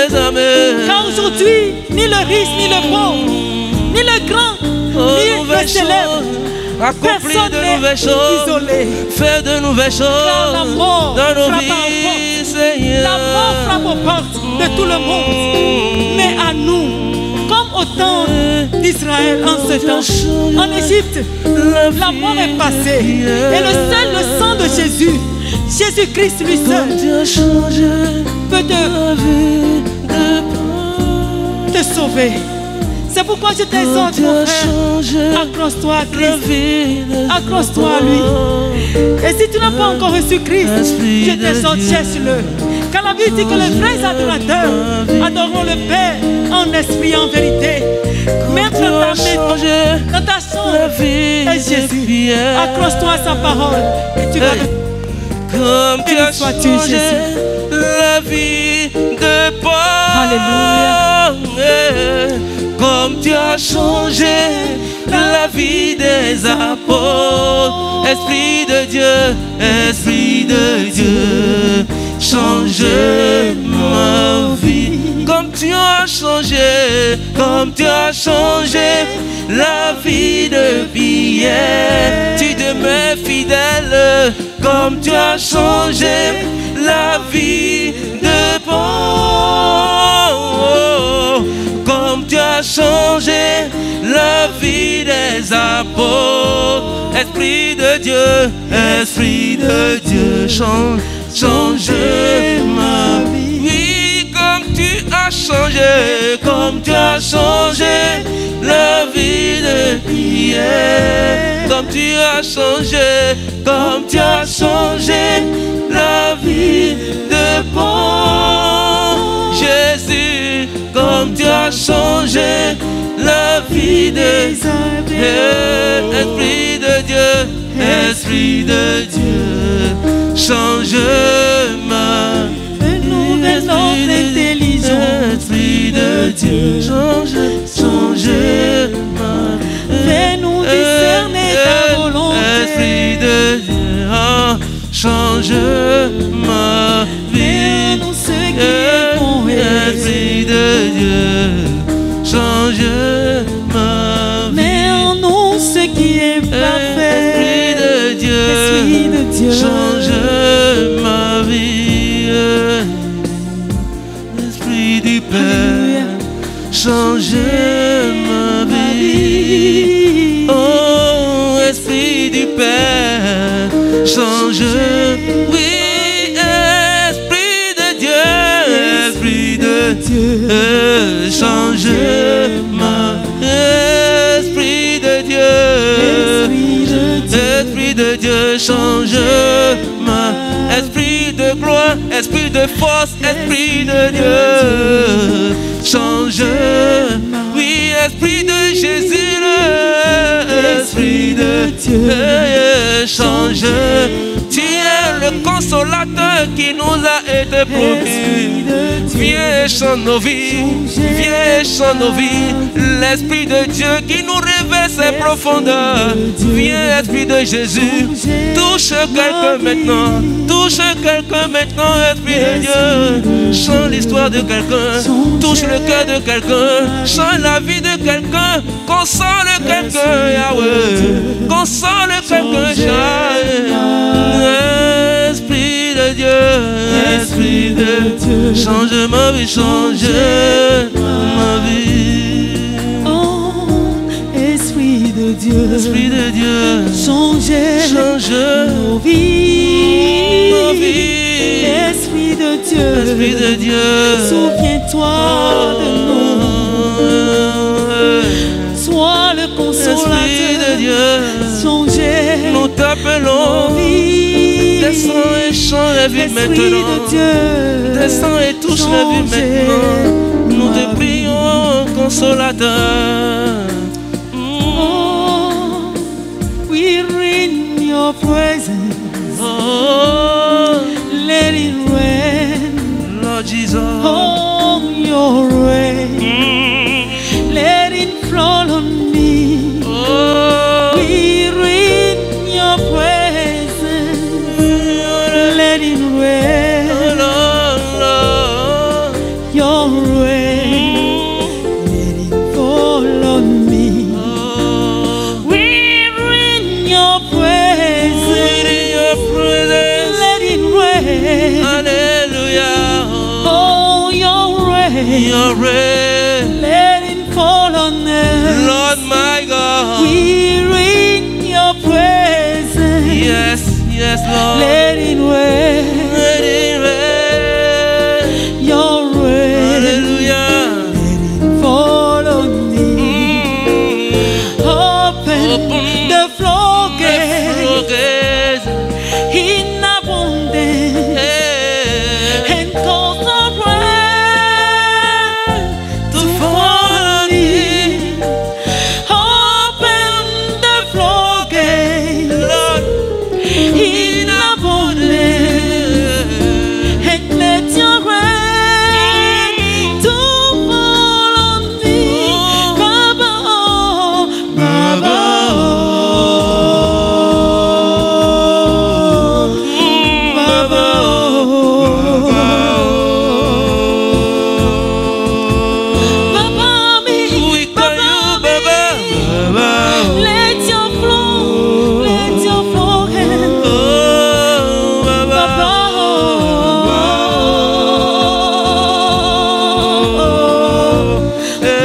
des armées. Car aujourd'hui, ni le riche, ni le pauvre, ni le grand, ni le célèbre, accomplir de nouvelles choses, isolé. faire de nouvelles choses dans nos vies, Seigneur. La mort frappe aux portes de tout le monde, mais à nous, comme au temps d'Israël en ce temps, en Égypte, la mort est passée, et le sang de Jésus, Jésus-Christ lui seul, peut te sauver. C'est pourquoi je t'exhorte, mon frère, accroche-toi à Christ, accroche-toi à lui. Et si tu n'as pas encore reçu Christ, je t'exhorte, cherche-le. Car la Bible dit que les vrais adorateurs adoreront le Père en esprit et en vérité. Même dans ta maison, dans ta chambre, et Jésus, accroche-toi à sa parole et tu vas comme tu as changé la vie de Paul. Alléluia. Comme tu as changé la vie des apôtres. Esprit de Dieu, change ma vie. Comme tu as changé la vie de Pierre, tu demeures fidèle. Comme tu as changé la vie de Paul, comme tu as changé la vie des apôtres. Esprit de Dieu, change ma vie. Oui, comme tu as changé la vie de Pierre, comme tu as changé la vie de Paul. Jésus, comme tu as changé la vie des Esprit de Dieu, change ma vie. Esprit de Dieu, change ma vie. Fais-nous discerner ta volonté. Esprit de Dieu, change ma vie. Fais-nous ce qui est bon. Esprit de Dieu, change ma vie. Mets en nous ce qui est parfait. Esprit de Dieu, change ma vie. Esprit du Père, change ma vie. Oh, Esprit du Père, change. Oui, Esprit de Dieu, change ma vie. Esprit de Dieu, change ma. Esprit de gloire, esprit de force, Esprit de Dieu, change. Oui, Esprit de Jésus, Esprit de Dieu, change. Tu es le consolateur qui nous a été promis. Viens sur nos vies, viens sur nos vies. L'Esprit de Dieu qui nous révèle ses profondeurs. Viens, Esprit de Jésus, touche quelqu'un maintenant. Touche quelqu'un maintenant, Esprit de Dieu. Change l'histoire de quelqu'un, touche le cœur de quelqu'un, change la vie de quelqu'un, console quelqu'un, Yahweh, console quelqu'un, Esprit de Dieu, change ma vie, change ma vie. Oh, Esprit de Dieu, change nos vies. Esprit de Dieu, souviens-toi de nous. Sois le consolateur de Dieu, changer. Nous t'appelons. Descends et change la vie maintenant. Descends et touche la vie maintenant. Nous te prions, consolateur. Oh, we're in your presence. Oh, let it rain, Lord Jesus. Oh, your rain, let it fall on me. Oh, we're in your presence. Let it rain, Lord, your rain. Your rain. Let it fall on us. Lord my God. We're in your presence. Yes, yes, Lord. Let it rain. Let it rain. Your rain. Hallelujah. Let it fall on me. Open the floodgates in abundance. And cause the rain to fall on me. Open the floodgates, Lord, in abundance, and let your rain to fall on me. Baba, oh, Baba, oh, Baba, oh, Baba, me, we call you Baba, me. Baba. Let your flow hand. Oh, Baba. Baba, Eh,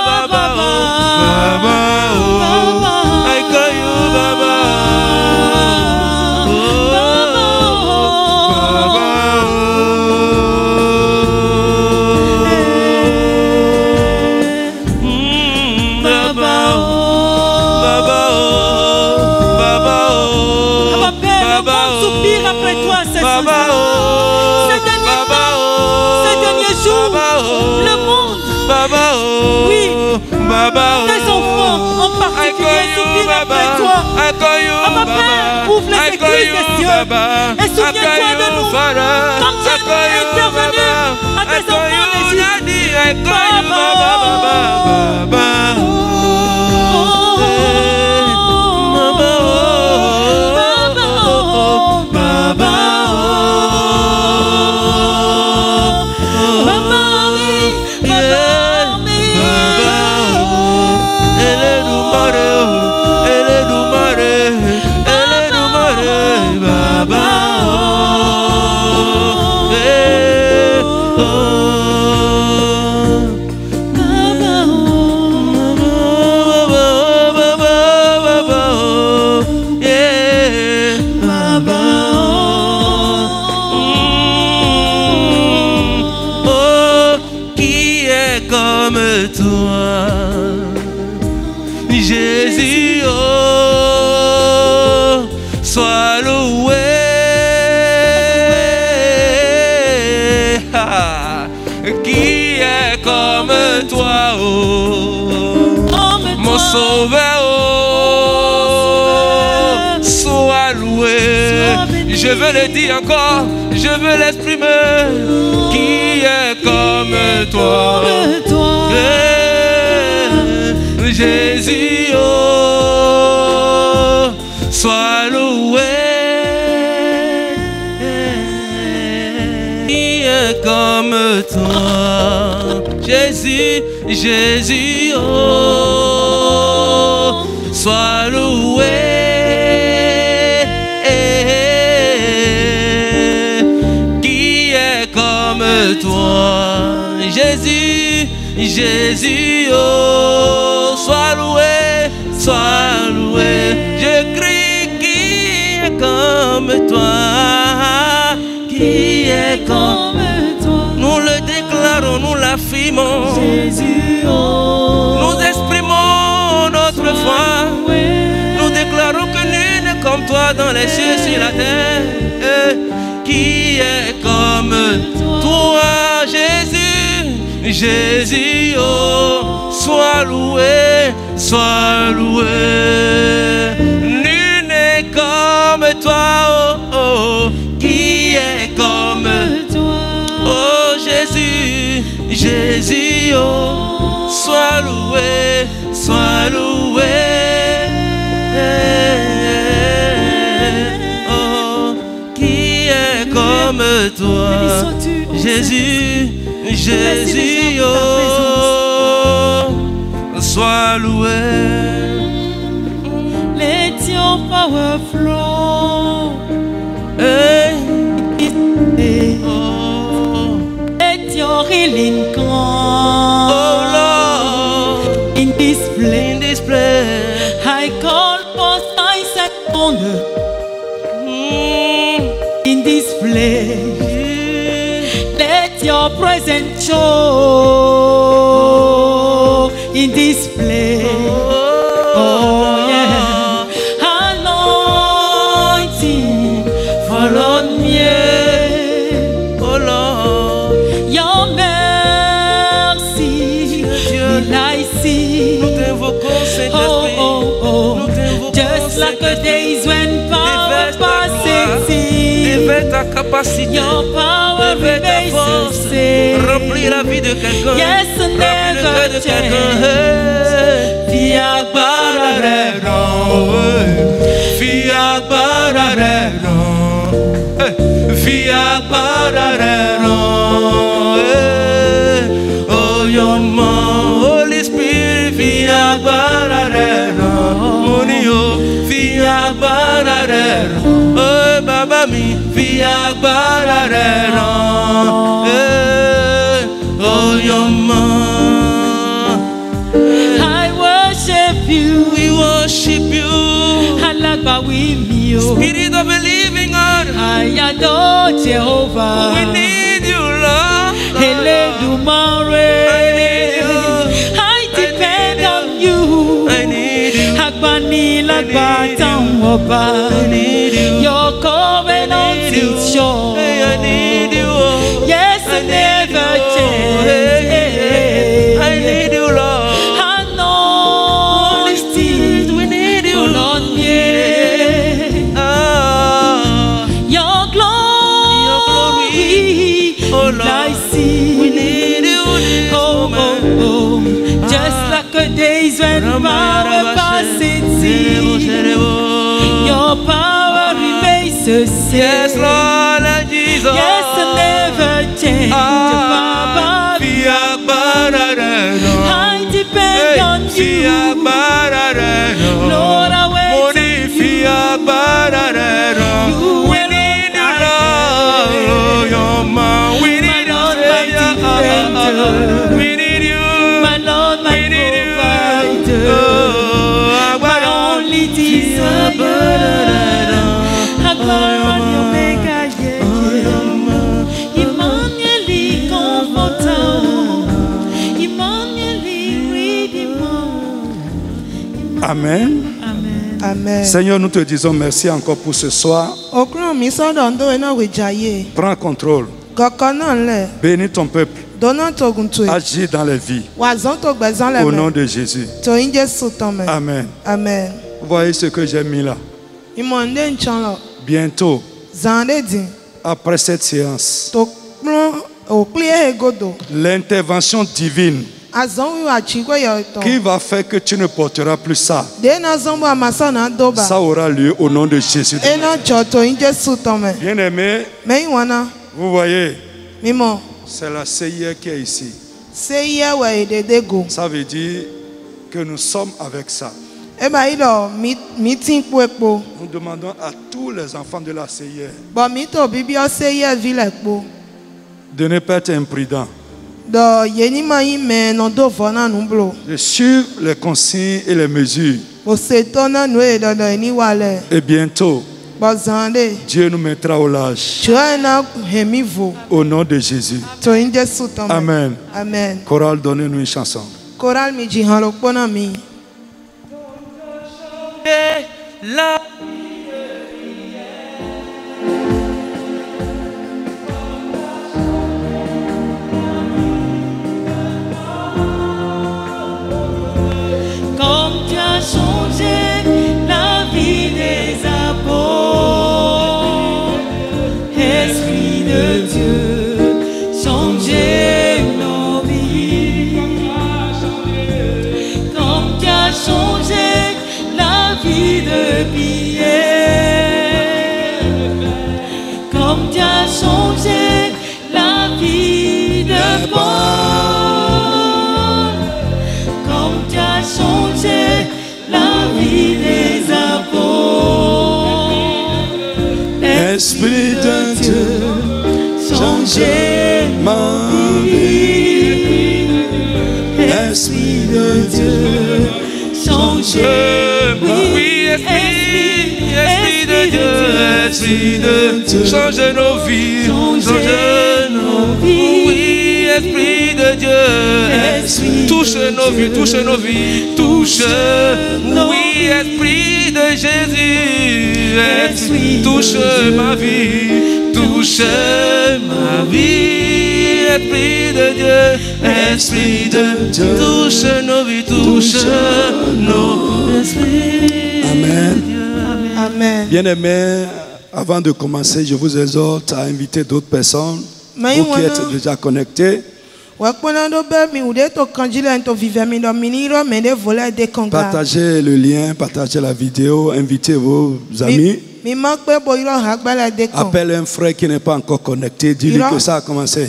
Baba, oh, Baba, oh. I call you Baba. Oh, Baba, Baba, Baba, Baba, Papa Père, Baba, on soupire après toi cette Baba, saison. Ces derniers Baba, temps, ces derniers jours, le monde, Baba, oui, Baba, tes enfants en particulier soupirent après toi. Papa Père, ouvre les églises des cieux et souviens-toi de nous. Comme tu es intervenu à tes enfants d'Égypte. Comme toi, Jésus, oh, sois loué. Qui est comme toi, oh, mon sauveur, oh, sois loué. Je veux le dire encore, je veux l'exprimer. Qui est comme toi, Jésus, oh, sois loué. Qui est comme toi, Jésus, Jésus, oh, sois loué. Qui est comme toi, Jésus, Jésus, oh, sois loué, sois loué. Je crie, qui est comme toi, qui est comme toi. Nous le déclarons, nous l'affirmons, Jésus, oh, nous exprimons notre foi. Nous déclarons que nul n'est comme toi dans les cieux, sur la terre. Qui est comme toi, Jésus, Jésus, oh, sois loué, sois loué. Nul n'est comme toi, oh, oh, qui est comme toi, oh, Jésus, Jésus, oh, sois loué, sois loué. Oh, qui est comme toi, Jésus, Jésus, oh, sois loué. Let your power flow. Hey. Oh. Let your healing come. Oh Lord, In this place, in this place, I call for signs and wonder. In this place, let your presence show. In this place, oh yeah, anointing follow me. oh Lord, Your mercy will I see. nous t'invoquons, Saint-Esprit. Oh, oh, oh. Nous t'invoquons, Just like the Saint-Esprit. days when power Déverse ta gloire, passes. déverse ta capacité, Your power déverse ta remains force, the same. remplis la vie de quelqu'un, Yes, and remplis le cœur de never quelqu'un. Via Bararero, via bararero, via bararero. Oh, your mom, Holy Spirit, via bararero, monio, via bararero. Oh, Baba mi, via bararero. Oh, your mom. I worship you. We worship you, Alagba with you. Spirit of a living God. I adore Jehovah. We need you, Lord. Eledumare. I need you. I depend on you. I need you. Agbani lagbatan oba. I need you. Your covenant I need you. is sure. Hey, I need you. Yes, I it need never you. change. Hey, I need you, Lord. Holy Spirit, we need you. Fall on me. Ah, Your glory, oh Lord, I see. we need you this Oh, moment. oh, oh. Just like the days when power passes. Your power remains the same. Yes, Lord and Jesus. Yes, and never change. Baba, Via barareno. I depend on Via you. barareno. Lord, I wait Moni on via you. barareno. You We alone need you, I Lord. pray. Oh, your man. We My need you, Lord, my defender. We need you. My Lord, my We need you. provider. Oh, My only desire. Agbára ni Omega, yeah, yeah. Emmanuel, comforter. Emmanuel, redeemer. Amen. Amen. Amen. Seigneur, nous te disons merci encore pour ce soir. Okron mi sọ́dọ̀ ndo ena wejaye. Prends contrôle. Kọ̀kọ́ náà lẹ̀. Bénis ton peuple. Dọ́nà togun tó. Agis dans les vies. Wàzán tó gbẹ̀zán Au nom lẹ́mẹ̀. de Jésus. Tòyìn Jésù tán mẹ́. Amen. Amen. Vous voyez ce que j'ai mis là. Ìmọ̀ ndé ntsán lọ. Bientôt, Zàn dé dín. après cette séance, Tó kplọ́n òkúlé egodo. l'intervention divine Azán wíwá tsikọ́ yẹ qui tán. va faire que tu ne porteras plus ça, Déna zọ́nbó àmàsán náà dóba. ça aura lieu au nom de Jésus. Ena tsọ tòyìn Jésù tán mẹ́. Bien-aimés, Mẹ́yìn wọn náà. vous voyez, Mímọ̀. c'est la CIR qui est ici. Ṣé yẹ wẹ̀ èdèdè go? Ça veut dire que nous sommes avec ça. Eba yìí lọ mi tí ń po epo. Nous demandons à tous les enfants de la CIR Bọ̀ mi tó bíbí ọ́ ṣé yẹ vi lẹ̀ po. de ne pas être imprudents, Dọ̀ yéni máa yín mẹ́ ẹ̀nà dòfò náà nù blo. de suivre les consignes et les mesures. Kò ṣètò náà nù èyí dandan yìí níwàlẹ̀. Et bientôt, Bọ̀ zàn dé. Dieu nous mettra au large. Tùrọ̀ ẹ̀ náà hèmí vò. Au nom de Jésus. Tòyìn Jésù tán mẹ́. Amen. Amen. Chorale, donnez-nous une chanson. Koral mi jì hàn ló pọ́nà mi. La Comme tu as changé la vie des apôtres, Esprit de Dieu, changez nos vies. Comme tu as changé la vie de Pierre, comme tu as changé la vie de Paul, comme tu as changé la vie des apôtres, Esprit de Dieu, changez ma vie. change nos vies, change nos vies. Oui, Esprit de Dieu, touche nos vies, touche nos vies, touche. Oui, Esprit de Jésus, touche ma vie, touche ma vie. Esprit de Dieu, Esprit de Dieu, touche nos vies, touche nos esprits. Amen. Amen. Bien-aimés, avant de commencer, je vous exhorte à inviter d'autres personnes, vous qui êtes déjà connectés. Partagez le lien, partagez la vidéo, invitez vos amis. Appelle un frère qui n'est pas encore connecté, dis-lui que ça a commencé.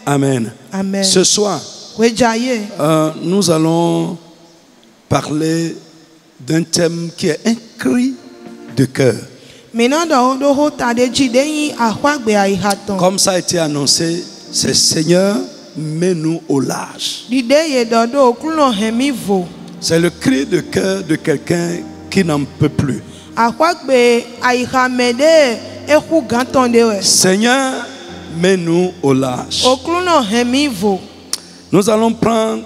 Amen. Amen. Ce soir, nous allons parler d'un thème qui est un cri de cœur. Comme ça a été annoncé, c'est Seigneur, mets-nous au large. C'est le cri de cœur de quelqu'un qui n'en peut plus. Seigneur, mets-nous au large. Nous allons prendre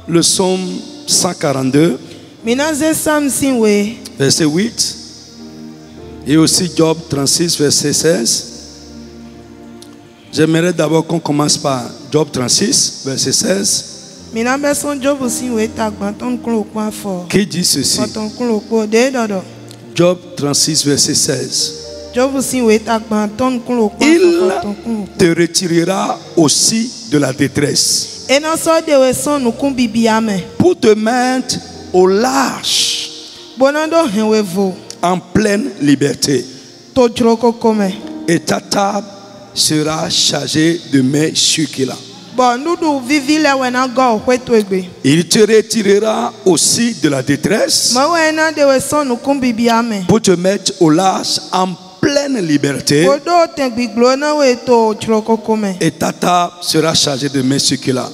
le psaume 142, verset 8, et aussi Job 36, verset 16. J'aimerais d'abord qu'on commence par Job 36, verset 16. Qui dit ceci? Job 36, verset 16. Il te retirera aussi de la détresse pour te mettre au large en pleine liberté. Et ta table sera chargée de mets succulents. Il te retirera aussi de la détresse pour te mettre au large en pleine liberté. Et ta table sera chargée de mets succulents.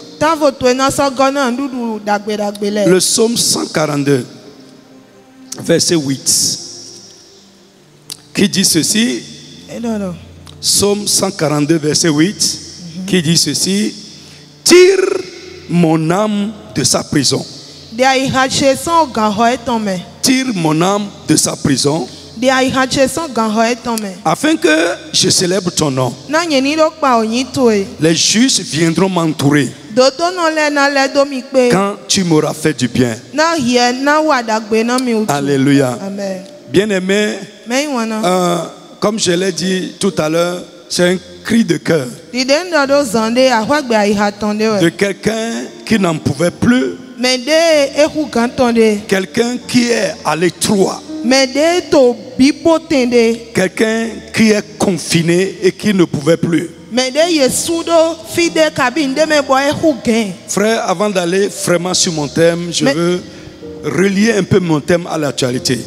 Le psaume 142, verset 8, qui dit ceci. Psaume 142, verset 8, qui dit ceci. Tire mon âme de sa prison. Tire mon âme de sa prison, afin que je célèbre ton nom. Les justes viendront m'entourer quand tu m'auras fait du bien. Alléluia. Bien-aimé, comme je l'ai dit tout à l'heure, c'est un cri de cœur de quelqu'un qui n'en pouvait plus, quelqu'un qui est à l'étroit, quelqu'un qui est confiné et qui ne pouvait plus. Frère, avant d'aller vraiment sur mon thème, je veux relier un peu mon thème à l'actualité.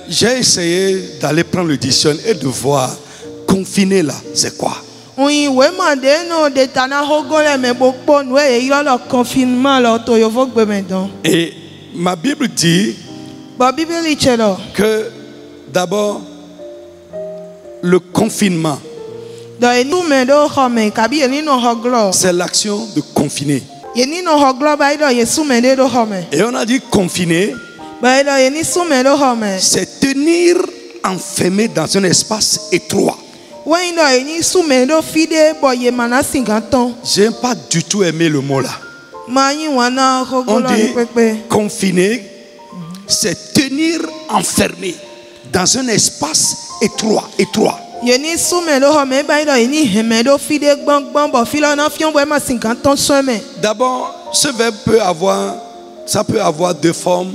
J'ai essayé d'aller prendre le dictionnaire et de voir confiné là, c'est quoi? Et ma Bible dit que d'abord le confinement, c'est l'action de confiner. Et on a dit confiner, c'est tenir enfermé dans un espace étroit. J'ai pas du tout aimé le mot là. On dit confiner, c'est tenir enfermé dans un espace étroit. D'abord, ce verbe peut avoir deux formes,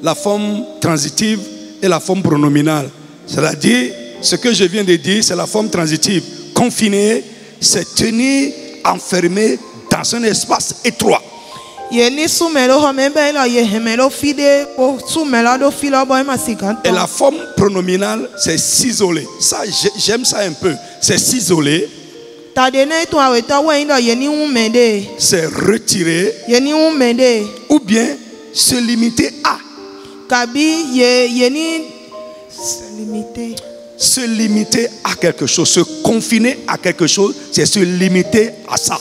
la forme transitive et la forme pronominale. C'est-à-dire, ce que je viens de dire, c'est la forme transitive. Confiner, c'est tenir enfermé dans un espace étroit. Et la forme pronominale, c'est s'isoler. Ça, j'aime ça un peu. C'est s'isoler c'est retirer ou bien se limiter à. Se limiter à quelque chose, se confiner à quelque chose, c'est se limiter à ça.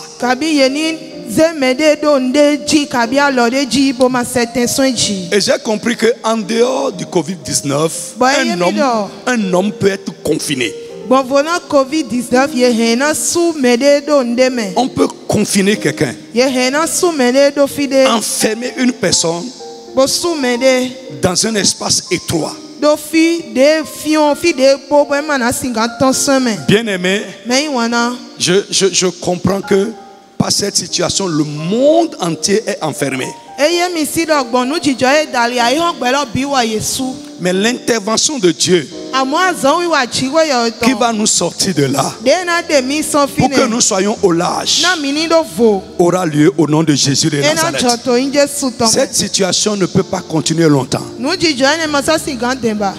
Et j'ai compris qu'en dehors du Covid-19, un homme peut être confiné. On peut confiner quelqu'un, enfermer une personne dans un espace étroit. Bien aimé, je comprends que par cette situation, le monde entier est enfermé. Mais l'intervention de Dieu qui va nous sortir de là pour que nous soyons au large aura lieu au nom de Jésus de Nazareth. Cette situation ne peut pas continuer longtemps.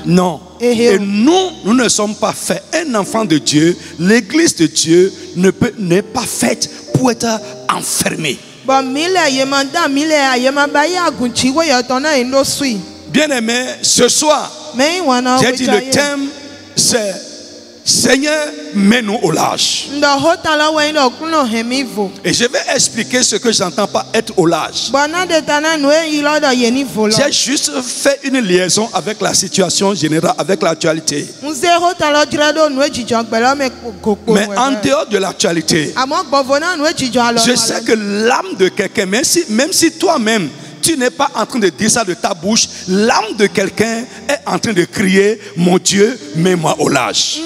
Non. Et nous ne sommes pas faits. Un enfant de Dieu, l'église de Dieu n'est pas faite pour être enfermée. Bien aimé, ce soir, j'ai dit le thème, c'est Seigneur, mets-nous au large. Et je vais expliquer ce que j'entends par être au large. J'ai juste fait une liaison avec la situation générale, avec l'actualité. Mais en dehors de l'actualité, je sais que l'âme de quelqu'un, même si toi-même, tu n'es pas en train de dire ça de ta bouche, l'âme de quelqu'un est en train de crier, mon Dieu, mets-moi au large.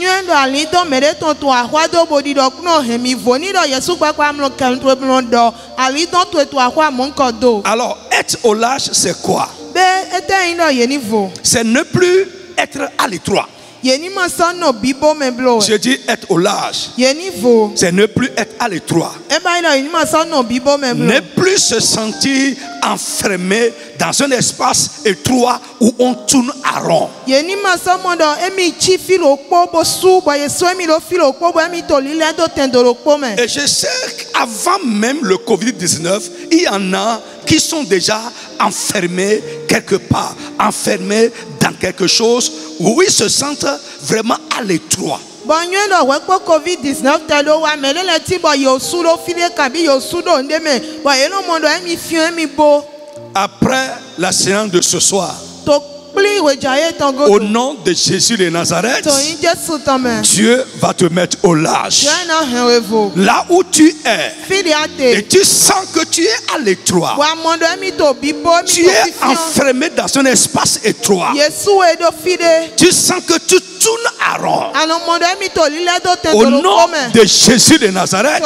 Alors, être au large, c'est quoi? C'est ne plus être à l'étroit. Je dis être au large, c'est ne plus être à l'étroit. Ne plus se sentir enfermé dans un espace étroit où on tourne à rond. Et je sais qu'avant même le Covid-19, il y en a qui sont déjà enfermés quelque part, enfermés dans quelque chose où ils se sentent vraiment à l'étroit. Après la séance de ce soir, au nom de Jésus de Nazareth, Dieu va te mettre au large. Là où tu es, et tu sens que tu es à l'étroit, tu es enfermé dans un espace étroit, tu sens que tu tournes à rond. Au nom de Jésus de Nazareth,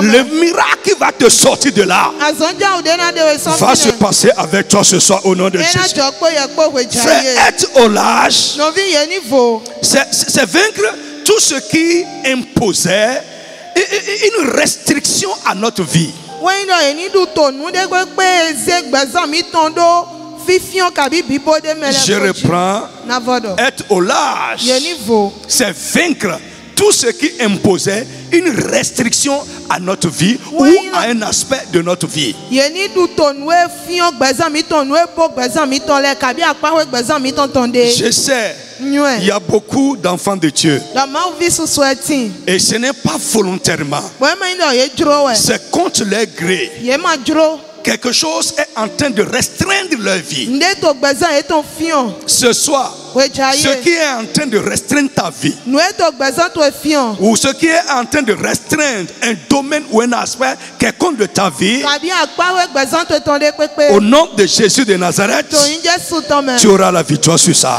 le miracle qui va te sortir de là va se passer avec toi ce soir au nom de Jésus. Frère, être au large, c'est vaincre tout ce qui imposait une restriction à notre vie. Je reprends. Être au large, c'est vaincre tout ce qui imposait une restriction à notre vie ou à un aspect de notre vie. Je sais, il y a beaucoup d'enfants de Dieu et ce n'est pas volontairement, c'est contre leur gré. Quelque chose est en train de restreindre leur vie. Ce soir, ce qui est en train de restreindre ta vie, ou ce qui est en train de restreindre un domaine ou un aspect quelconque de ta vie, au nom de Jésus de Nazareth, tu auras la victoire sur ça.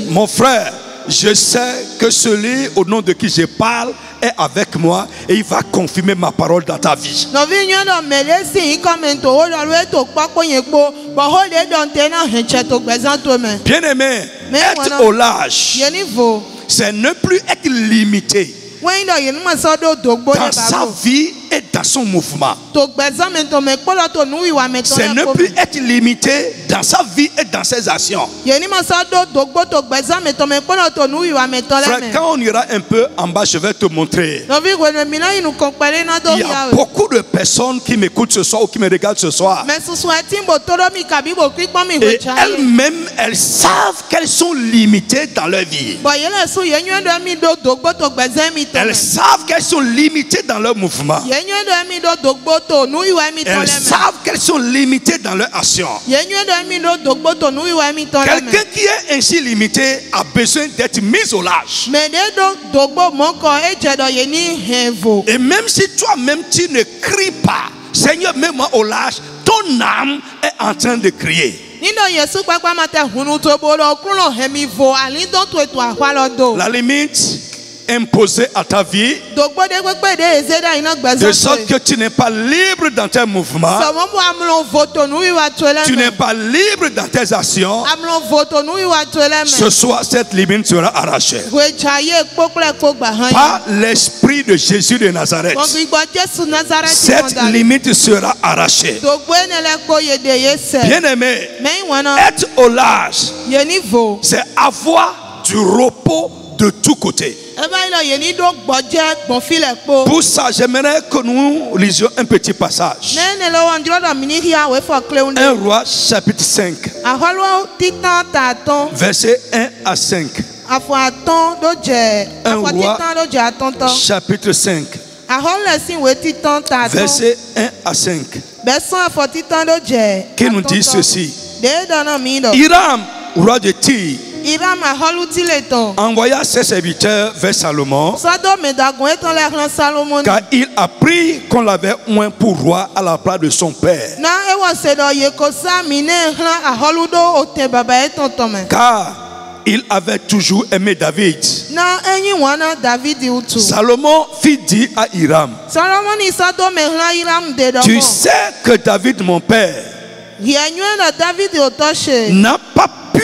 Mon frère, je sais que celui au nom de qui je parle est avec moi et il va confirmer ma parole dans ta vie. Bien aimé, être au large, c'est ne plus être limité dans sa vie est dans son mouvement. Togbeza me to me kpolo to nu iwa me to C'est ne plus être limité dans sa vie et dans ses actions. Yeni masa do dogbo togbeza me to me kpolo to nu iwa me to Frère, le me. quand on ira un peu en bas, je vais te montrer. Novi gwene mina inu konkpele na do Il y a beaucoup de personnes qui m'écoutent ce soir ou qui me regardent ce soir. Me susu etimbo toro mi kabibo krikpo mi Et wecha. elles-mêmes, elles savent qu'elles sont limitées dans leur vie. Bo yele su yenyu ndo mi do dogbo togbeza mi to. Elles savent qu'elles sont limitées dans leur mouvement. Yenyu ndo mi do dogbo to nu iwa mi to le Elles me. savent qu'elles sont limitées dans leur action. Yenyu ndo mi do dogbo to nu iwa mi to le me. Quelqu'un qui est ainsi limité a besoin d'être mis au large. Me de do dogbo moko eje do yeni hevo. Et même si toi-même tu ne cries pas, Seigneur, mets-moi au large, ton âme est en train de crier. Nino Yesu kpakpa mate hunu to bolo kulo hemivo ali do to eto ahwalo do. La limite imposée à ta vie, Dogbo de gbegbe de ezeda ina de gbeza. sorte que tu n'es pas libre dans tes mouvements, Somo mo amlo voto nu iwa to le tu me. n'es pas libre dans tes actions. Amlo voto nu iwa to le me. Ce soir, cette limite sera arrachée Gwechaye kpokle kpogba han. par l'esprit de Jésus de Nazareth. Gbogbo Jesu Nazareth Cette limite sera arrachée. Dogbo enele kpo yede yese. Bien-aimé, Me wana être au large, yeni vo. c'est avoir du repos de tous côtés. Eba ilo yeni do gboje gbonfile kpo. Pour ça, j'aimerais que nous lisions un petit passage. Nene lo wandro do mini hia we fo kleunde. 1 Roi chapitre 5, Aholo titan taton. versets 1 à 5. Afo aton do je. Un Afo roi. titan do je aton to. Chapitre 5, Aholo sin we titan taton. versets 1 à 5, Beson afo titan do je. qui nous aton dit to. ceci. De dona mi do. Hiram, roi de Tyr, Iram aholo tileton. envoya ses serviteurs vers Salomon, Sado me dagon eton le ran Salomon. car il apprit qu'on l'avait oint pour roi à la place de son père. Na ewo se do ye ko sa mine ran aholo do ote baba eton to me. Car il avait toujours aimé David. Na enyi wana David utu. Salomon fit dire à Hiram, Salomon isado me ran Iram de do. tu sais que David, mon père, Yenyu na David otoshe. n'a pas pu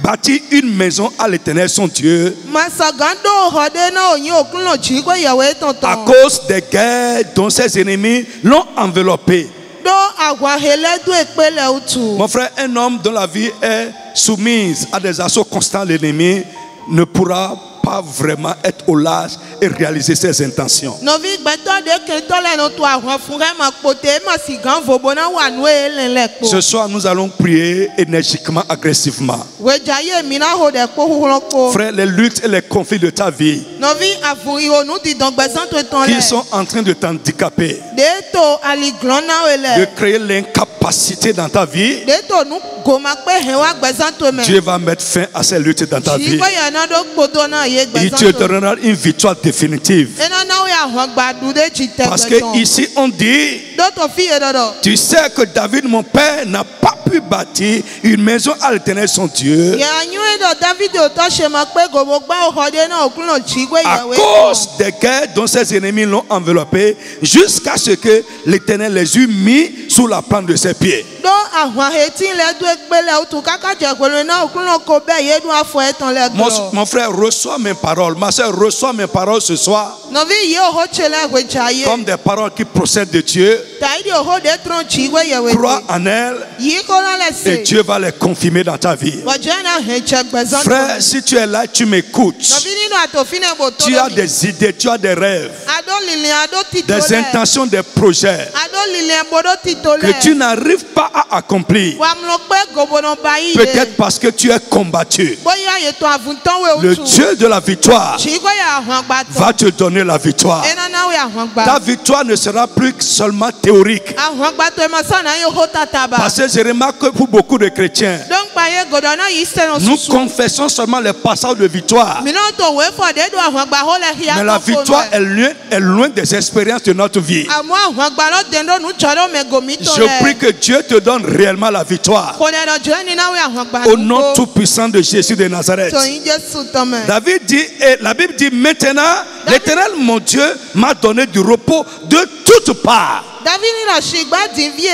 bâtir une maison à l'Éternel son Dieu Masagando hode na onyi okuno chigwe yawe tonton. à cause des guerres dont ses ennemis l'ont enveloppé. Do agwahele do ekpele utu. Mon frère, un homme dont la vie est soumise à des assauts constants de l'ennemi ne pourra pas vraiment être au large et réaliser ses intentions. Novi gbeto de kento le no to ahwan funga makpote ma sigan vobona wanwe elele kpo. Ce soir, nous allons prier énergiquement, agressivement. Wejaye mina hode kpo huhulon kpo. Frère, les luttes et les conflits de ta vie Novi avuri onu di dongbesan to eton qui le. sont en train de t'handicaper, De to ali glona de wele. créer l'incapacité dans ta vie, De to nu goma pe hewa gbesan to me. Dieu va mettre fin à ces luttes dans ta vie. Chigwe yana do gbodo na ye Il gbesan te to. donnera une victoire définitive. Ena na we ahwan gbadu de chite Parce que ici on dit, do to fi edodo. tu sais que David, mon père, n'a pas pu bâtir une maison à l'Éternel son Dieu Yanyu edo David otoshe ma pe gobo gba hode na okuno chigwe à yawe. cause des guerres dont ses ennemis l'ont enveloppé, jusqu'à ce que l'Éternel les eût mis sous la plante de ses pieds. Do ahwan heti le do ekpele utu kaka jekwele na okuno ko be ye do afo eton le glo. Mon frère, reçois mes paroles. Ma soeur, reçois mes paroles ce soir Novi ye oho chele wechaye. comme des paroles qui procèdent de Dieu. Taidi oho de tron chigwe yawe. Crois en elles Yi ko na le et se. Dieu va les confirmer dans ta vie. Wajana heche gbezon. Frère, si tu es là, tu m'écoutes. Novi nino atofine boto. Tu as des idées, tu as des rêves, Ado lili ado titole. des intentions, des projets Ado lili bodo titole. que tu n'arrives pas à accomplir. Wamlo pe gobono bayi. Peut-être parce que tu es combattu. Boya ye to avunton we Le utu. Dieu de la victoire Chigwe ya ahwan gbato. va te donner la victoire. Ena na we ahwan gba. Ta victoire ne sera plus seulement théorique. Ahwan gbato e masana yo hota taba. Parce que je remarque que pour beaucoup de chrétiens, Donc pa ye godona yi se no nous susu. confessons seulement les passages de victoire. Mino to we fo de do ahwan gba ho le hia. Mais la victoire est loin des expériences de notre vie. Amo ahwan gba lo dendo nu choro me gomito le. Je prie que Dieu te donne réellement la victoire. Ko ne do jeni na we ahwan gba. Au nom tout-puissant de Jésus de Nazareth. To yin Jesu to me. David dit, et la Bible dit, maintenant, l'Éternel, mon Dieu, m'a donné du repos de toutes parts. David ni la shigba divie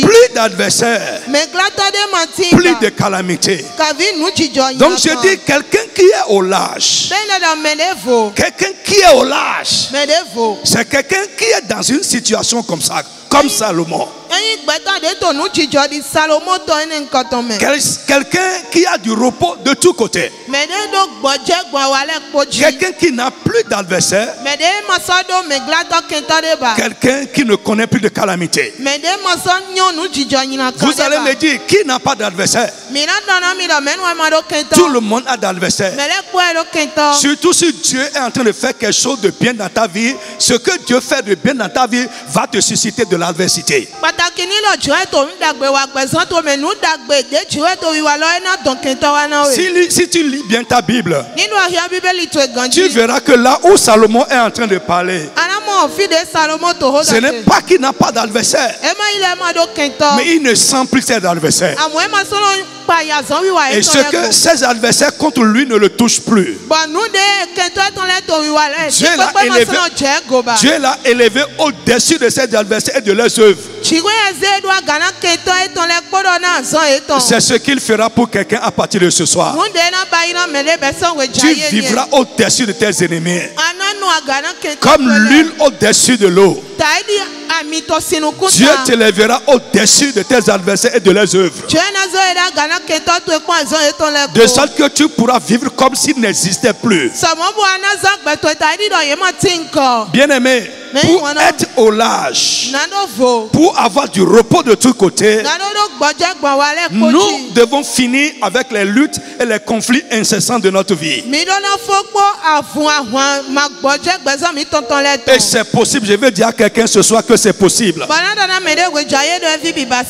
Plus d'adversaires, plus de calamités. Donc je dis quelqu'un qui est au large. Quelqu'un qui est au large, c'est quelqu'un qui est dans une situation comme ça, comme Salomon. Quelqu'un qui a du repos de tous côtés. Quelqu'un qui n'a plus d'adversaire. Quelqu'un qui ne connaît plus de calamité. Vous allez me dire, qui n'a pas d'adversaire? Tout le monde a d'adversaire. Surtout si Dieu est en train de faire quelque chose de bien dans ta vie, ce que Dieu fait de bien dans ta vie va te susciter de l'adversité. Si tu lis bien ta Bible, tu verras que là où Salomon est en train de parler, ce n'est pas qu'il n'a pas d'adversaire, mais il ne sent plus ses adversaires. Et ce que ses adversaires contre lui ne le touchent plus. Dieu l'a élevé au-dessus de ses adversaires et de leurs œuvres. C'est ce qu'il fera pour quelqu'un à partir de ce soir. Tu vivras au-dessus de tes ennemis, comme l'huile au-dessus de l'eau. Dieu t'élèvera au-dessus de tes adversaires et de leurs œuvres, de sorte que tu pourras vivre comme s'il n'existait plus. Bien-aimé, pour être au large, pour avoir du repos de tous côtés, nous devons finir avec les luttes et les conflits incessants de notre vie. Et c'est possible, je veux dire à quelqu'un ce soir que c'est possible.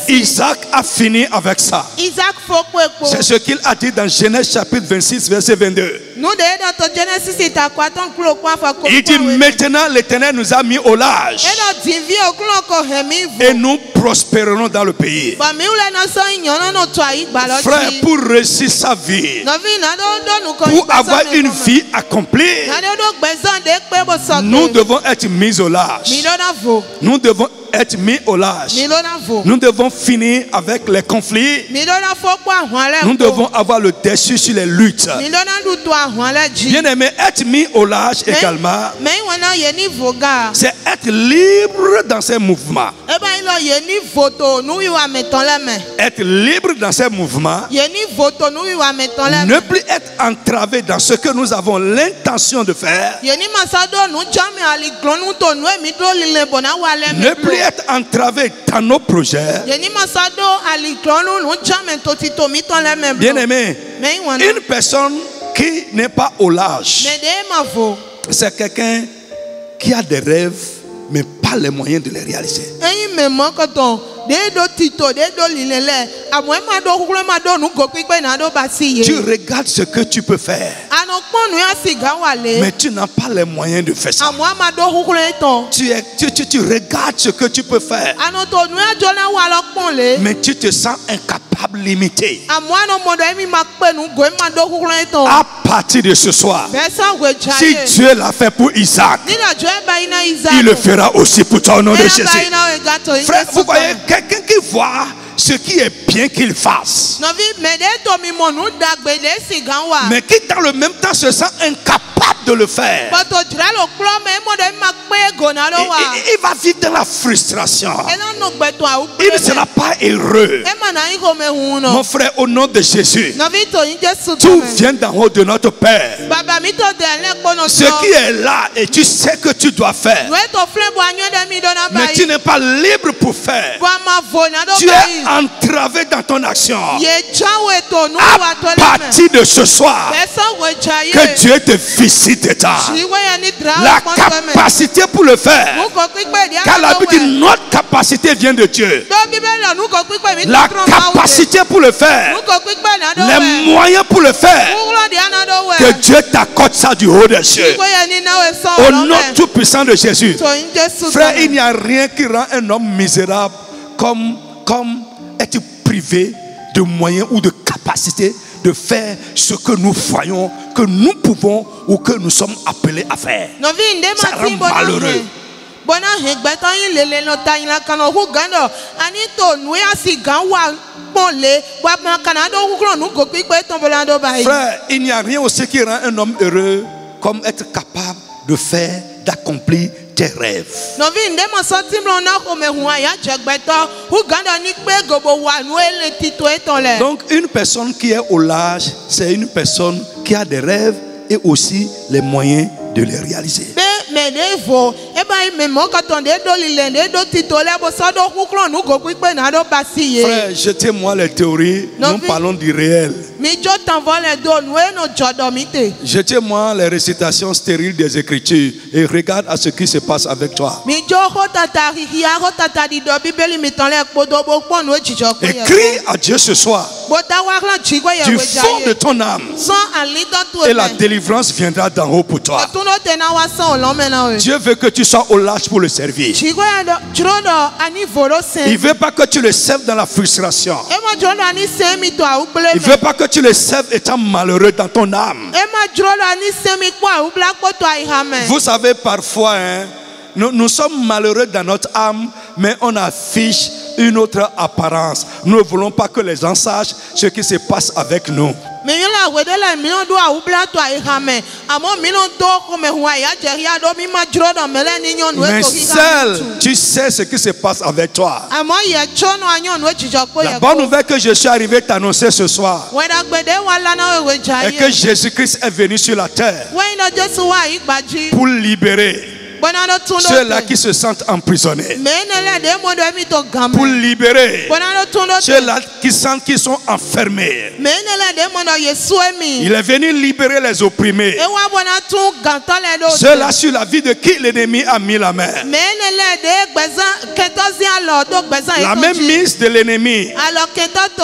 Isaac a fini avec ça. C'est ce qu'il a dit dans Genèse chapitre 26 verset 22. Il dit maintenant l'Éternel nous a mis au large et nous prospérerons dans le pays. Frère, pour réussir sa vie, pour avoir une vie accomplie, nous devons être mis au large. Nous devons être mis au large. Nous devons finir avec les conflits. Nous devons avoir le dessus sur les luttes. Bien aimé, être mis au large également, c'est être libre dans ses mouvements. Être libre dans ses mouvements, ne plus être entravé dans ce que nous avons l'intention de faire, ne plus être entravé dans nos projets. Bien aimé, une personne qui n'est pas au large, c'est quelqu'un qui a des rêves mais pas les moyens de les réaliser. Tu regardes ce que tu peux faire, mais tu n'as pas les moyens de faire ça. Tu regardes ce que tu peux faire, mais tu te sens incapable, limité. À partir de ce soir, si Dieu l'a fait pour Isaac, il le fera aussi pour toi au nom de Jésus. Frère, vous voyez, quelqu'un qui voit ce qui est bien qu'il fasse, mais qui dans le même temps se sent incapable de le faire, il va vivre dans la frustration. Il ne sera pas heureux. Mon frère, au nom de Jésus, tout vient d'en haut de notre Père. Ce qui est là et tu sais que tu dois faire, mais tu n'es pas libre pour faire. Tu es entravé dans ton action. À partir de ce soir, que Dieu te visite. La capacité pour le faire, car la Bible dit notre capacité vient de Dieu. La capacité pour le faire, les moyens pour le faire, que Dieu t'accorde ça du haut des cieux. Au nom tout puissant de Jésus. Frère, il n'y a rien qui rend un homme misérable comme être privé de moyens ou de capacité de faire ce que nous voyons, que nous pouvons ou que nous sommes appelés à faire. Ça rend malheureux. Bona hegbeto yin lele no ta yin la kano hu gando. Ani to nwe asi gan wa ponle. Wa ma kanado hu kro nu go pipe tombolando ba. Frère, il n'y a rien aussi qui rend un homme heureux comme être capable de faire, d'accomplir tes rêves. Novi ndemo sentimlo na ko me hu aya jegbeto hu gando ni pe gobo wa nu ele tito etonle. Donc une personne qui est au large, c'est une personne qui a des rêves et aussi les moyens de les réaliser. Frère, jetez-moi les théories, nous parlons du réel. Jetez-moi les récitations stériles des Écritures et regarde à ce qui se passe avec toi. Et crie à Dieu ce soir du fond de ton âme et la délivrance viendra d'en haut pour toi. Dieu veut que tu sois au large pour le servir. Il ne veut pas que tu le serves dans la frustration. Il ne veut pas que tu le serves étant malheureux dans ton âme. Vous savez, parfois, nous sommes malheureux dans notre âme, mais on affiche une autre apparence. Nous ne voulons pas que les gens sachent ce qui se passe avec nous. Mais seul, tu sais ce qui se passe avec toi. La bonne nouvelle que je suis arrivé t'annoncer ce soir est que Jésus-Christ est venu sur la terre pour libérer ceux-là qui se sentent emprisonnés, pour libérer ceux-là qui sentent qu'ils sont enfermés. Il est venu libérer les opprimés, ceux-là sur la vie de qui l'ennemi a mis la main. La même mise de l'ennemi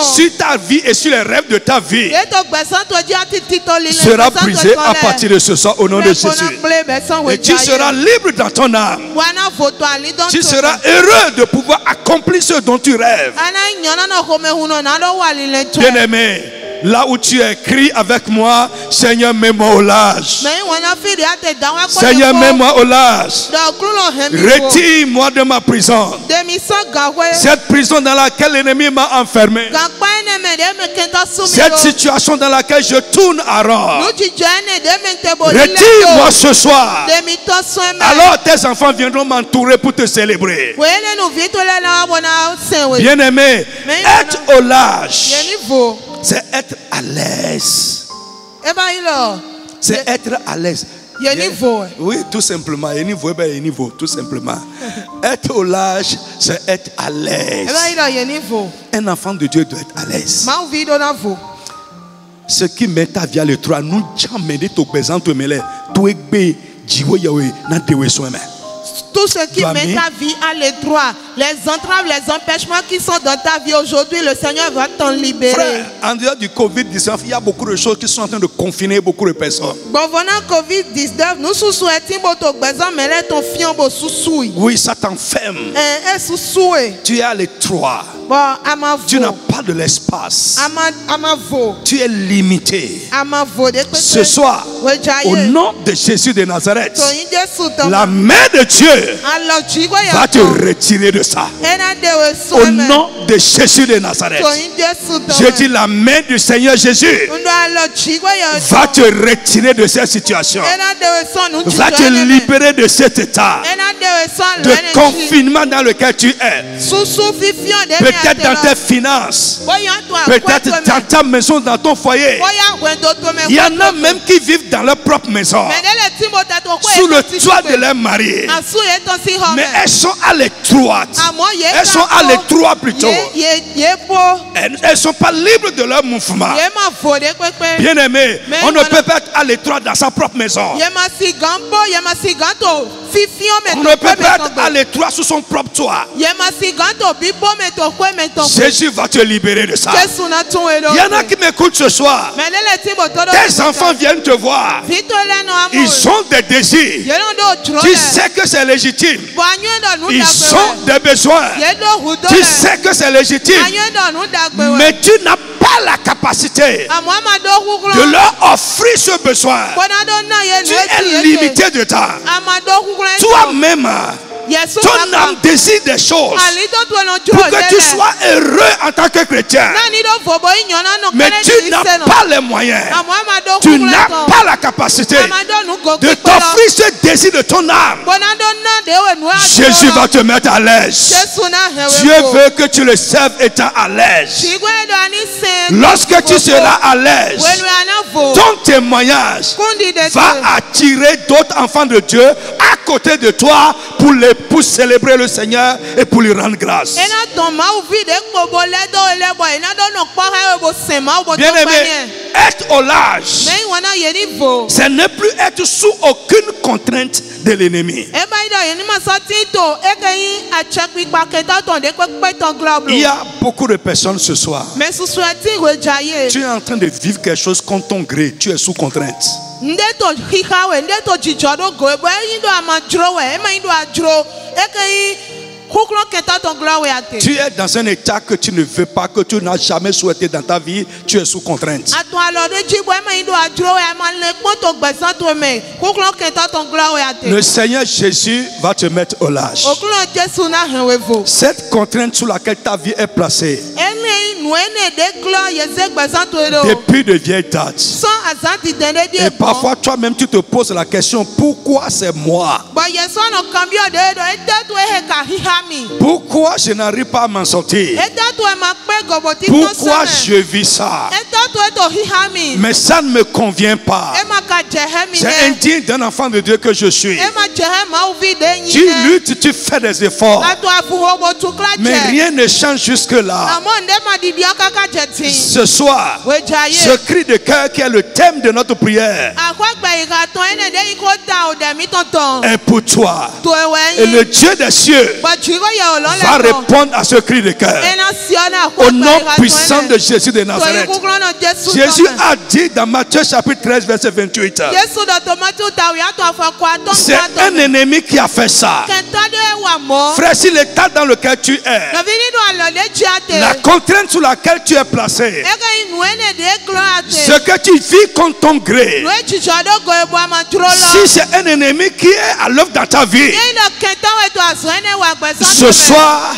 sur ta vie et sur les rêves de ta vie sera brisée à partir de ce soir au nom de Jésus. Et tu seras libre dans ton âme. Tu seras heureux de pouvoir accomplir ce dont tu rêves. Bien-aimé, là où tu es, crie avec moi: Seigneur, mets-moi au large. Seigneur, mets-moi au large. Retire-moi de ma prison, cette prison dans laquelle l'ennemi m'a enfermé, cette situation dans laquelle je tourne à rond. Retire-moi ce soir. Alors tes enfants viendront m'entourer pour te célébrer. Bien-aimé, être au large, c'est être à l'aise. C'est être à l'aise. Oui, tout simplement. Tout simplement. Être au large, c'est être à l'aise. Un enfant de Dieu doit être à l'aise. Ce qui met ta vie à l'étroit, nous jamais tout besoin de mêler. Tout est bé, jiwe yawe, na dewe soeme. Tout ce qui met ta vie à l'étroit, les entraves, les empêchements qui sont dans ta vie aujourd'hui, le Seigneur va t'en libérer. Frère, en dehors du Covid-19, il y a beaucoup de choses qui sont en train de confiner beaucoup de personnes. Oui, ça t'enferme. Tu es à l'étroit. Tu n'as pas de l'espace. Tu es limité. Ce soir, au nom de Jésus de Nazareth, la main de Dieu va te retirer de ça. Au nom de Jésus de Nazareth, je dis: la main du Seigneur Jésus va te retirer de cette situation, va te libérer de cet état de confinement dans lequel tu es. Peut-être dans tes finances, peut-être dans ta maison, dans ton foyer. Il y en a même qui vivent dans leur propre maison, sous le toit de leur mari, mais elles sont à l'étroit. Elles sont à l'étroit plutôt. Elles ne sont pas libres de leur mouvement. Bien aimé, on ne peut pas être à l'étroit dans sa propre maison. On ne peut pas être à l'étroit sous son propre toit. Jésus va te libérer de ça. Il y en a qui m'écoutent ce soir. Tes enfants viennent te voir. Ils ont des désirs. Tu sais que c'est légitime. Ils ont des besoins. Tu sais que c'est légitime. Mais tu n'as pas la capacité de leur offrir ce besoin. Tu es limité de temps. Toi-même, Yesu Ton papa. âme désire des choses Ali to to no pour juro que tu sois heureux en tant que chrétien. Nani do vobo inyona no Mais kene tu di n'as seno. pas les moyens. Amama do Tu kukule n'as to. pas la capacité Amado nu go de t'offrir ce désir de ton âme. Bona do na de we nu a. Jésus va te mettre à l'aise. Jesu na hewe. Dieu veut que tu le serves étant à l'aise. Chigwe do ani se. Lorsque tu seras à l'aise, Wenu ana vo. ton témoignage Kundi de va attirer d'autres enfants de Dieu à côté de toi pour célébrer le Seigneur et pour lui rendre grâce. Ena ton ma ou vide bobo le do ele boy. Ena do no pa ha bo sema bo to Bien aimé, panye. être au large, Mais wana yeni vo. c'est ne plus être sous aucune contrainte de l'ennemi. E ba ido yeni ma so ti to e ke yin a check pi pa ke ta ton de pe ton globe. Il y a beaucoup de personnes ce soir. Mais sous souhaiti rejaye. Tu es en train de vivre quelque chose contre ton gré. Tu es sous contrainte. Ndeto hikawe ndeto jijodo go ebo yindo amadro we e ma yindo adro e ke yin kuklo kenta ton globe ate. Tu es dans un état que tu ne veux pas, que tu n'as jamais souhaité dans ta vie. Tu es sous contrainte. Ato alo de jibo e ma yindo adro we e ma le poto gbesan to me kuklo kenta ton globe ate. Le Seigneur Jésus va te mettre au large. Okulo Jesu na henwevo. Cette contrainte sous laquelle ta vie est placée Ene nuene de glo yeze gbesan to do. depuis de vieilles dates. Sans azanti dende di Et parfois toi-même tu te poses la question, pourquoi c'est moi? Ba yeso no cambio de do e tatu e ka hihami. Pourquoi je n'arrive pas à m'en sortir? E tatu e ma pe goboti to Pourquoi seme. je vis ça? E tatu e to hihami. Mais ça ne me convient pas. E ma ka jehemi C'est ne. indigne d'un enfant de Dieu que je suis. E ma jehe ma uvi de Tu nyine. luttes, tu fais des efforts. Ato afu hobo tukla Mais je. rien ne change jusque-là. Amo nde ma didi akaka jetin. Ce soir, ce Wejaye. cri de cœur qui est le thème de notre prière Akwa gba iraton ene de iko ta o de mi tonton. est pour toi. To Et ewe le yin. Dieu des cieux Ba jiro ye olon va le ko. répondre à ce cri de cœur. Ena siona akwa Au gba nom iraton puissant ene. de Jésus de To Nazareth. ikuklo no Jesu Jésus tome. a dit dans Matthieu chapitre 13 verset 28. Jesu do tomati utawi ato afa kwa ton C'est un ennemi qui a fait ça. Kenta de wa mo. Frère, si l'état dans lequel tu es, Na vini do alo le jiate. la contrainte sur laquelle tu es placé, Ega inuene de glo ce ate. que tu vis contre ton gré, Lwe jijodo go ebo amadro si lo. c'est un ennemi qui est à l'œuvre dans ta vie, Ye no kenta we to aso ene wa gbesan ce soir,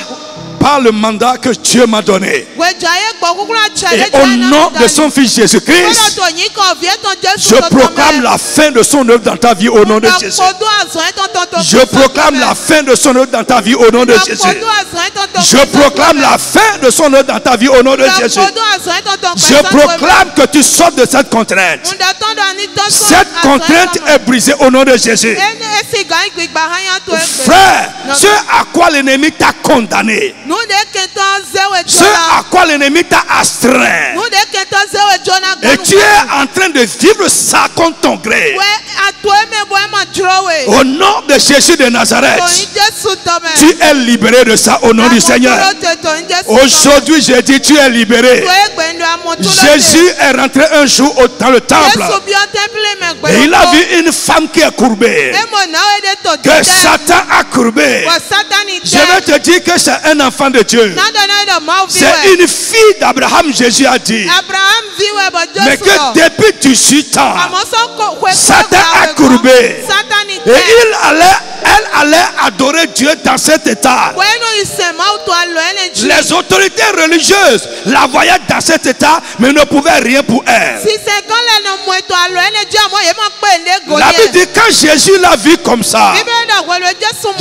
par le mandat que Dieu m'a donné, Wejaye gbo kuklo et chele au nom de son Fils Jésus-Christ, je proclame la fin de son œuvre dans ta vie au nom de Jésus. Je proclame la fin de son œuvre dans ta vie au nom de Jésus. Je proclame la fin de son œuvre dans ta vie au nom de Jésus. Je proclame que tu sortes de cette contrainte. Cette contrainte est brisée au nom de Jésus. Frère, ce à quoi l'ennemi t'a condamné, ce à quoi l'ennemi t'a astreint, et tu es en train de vivre ça contre ton gré. Au nom de Jésus de Nazareth, tu es libéré de ça au nom du Seigneur. Aujourd'hui, j'ai dit tu es libéré. Jésus est rentré un jour dans le temple et il a vu une femme qui est courbée, que Satan a courbée. Je vais te dire que c'est un enfant de Dieu. C'est une fille d'Abraham, Jésus a dit. Mais que depuis 18 ans, Satan a courbé. Et elle allait adorer Dieu dans cet état. Les autorités religieuses la voyaient dans cet état, mais ne pouvaient rien pour elle. La Bible dit quand Jésus l'a vu comme ça,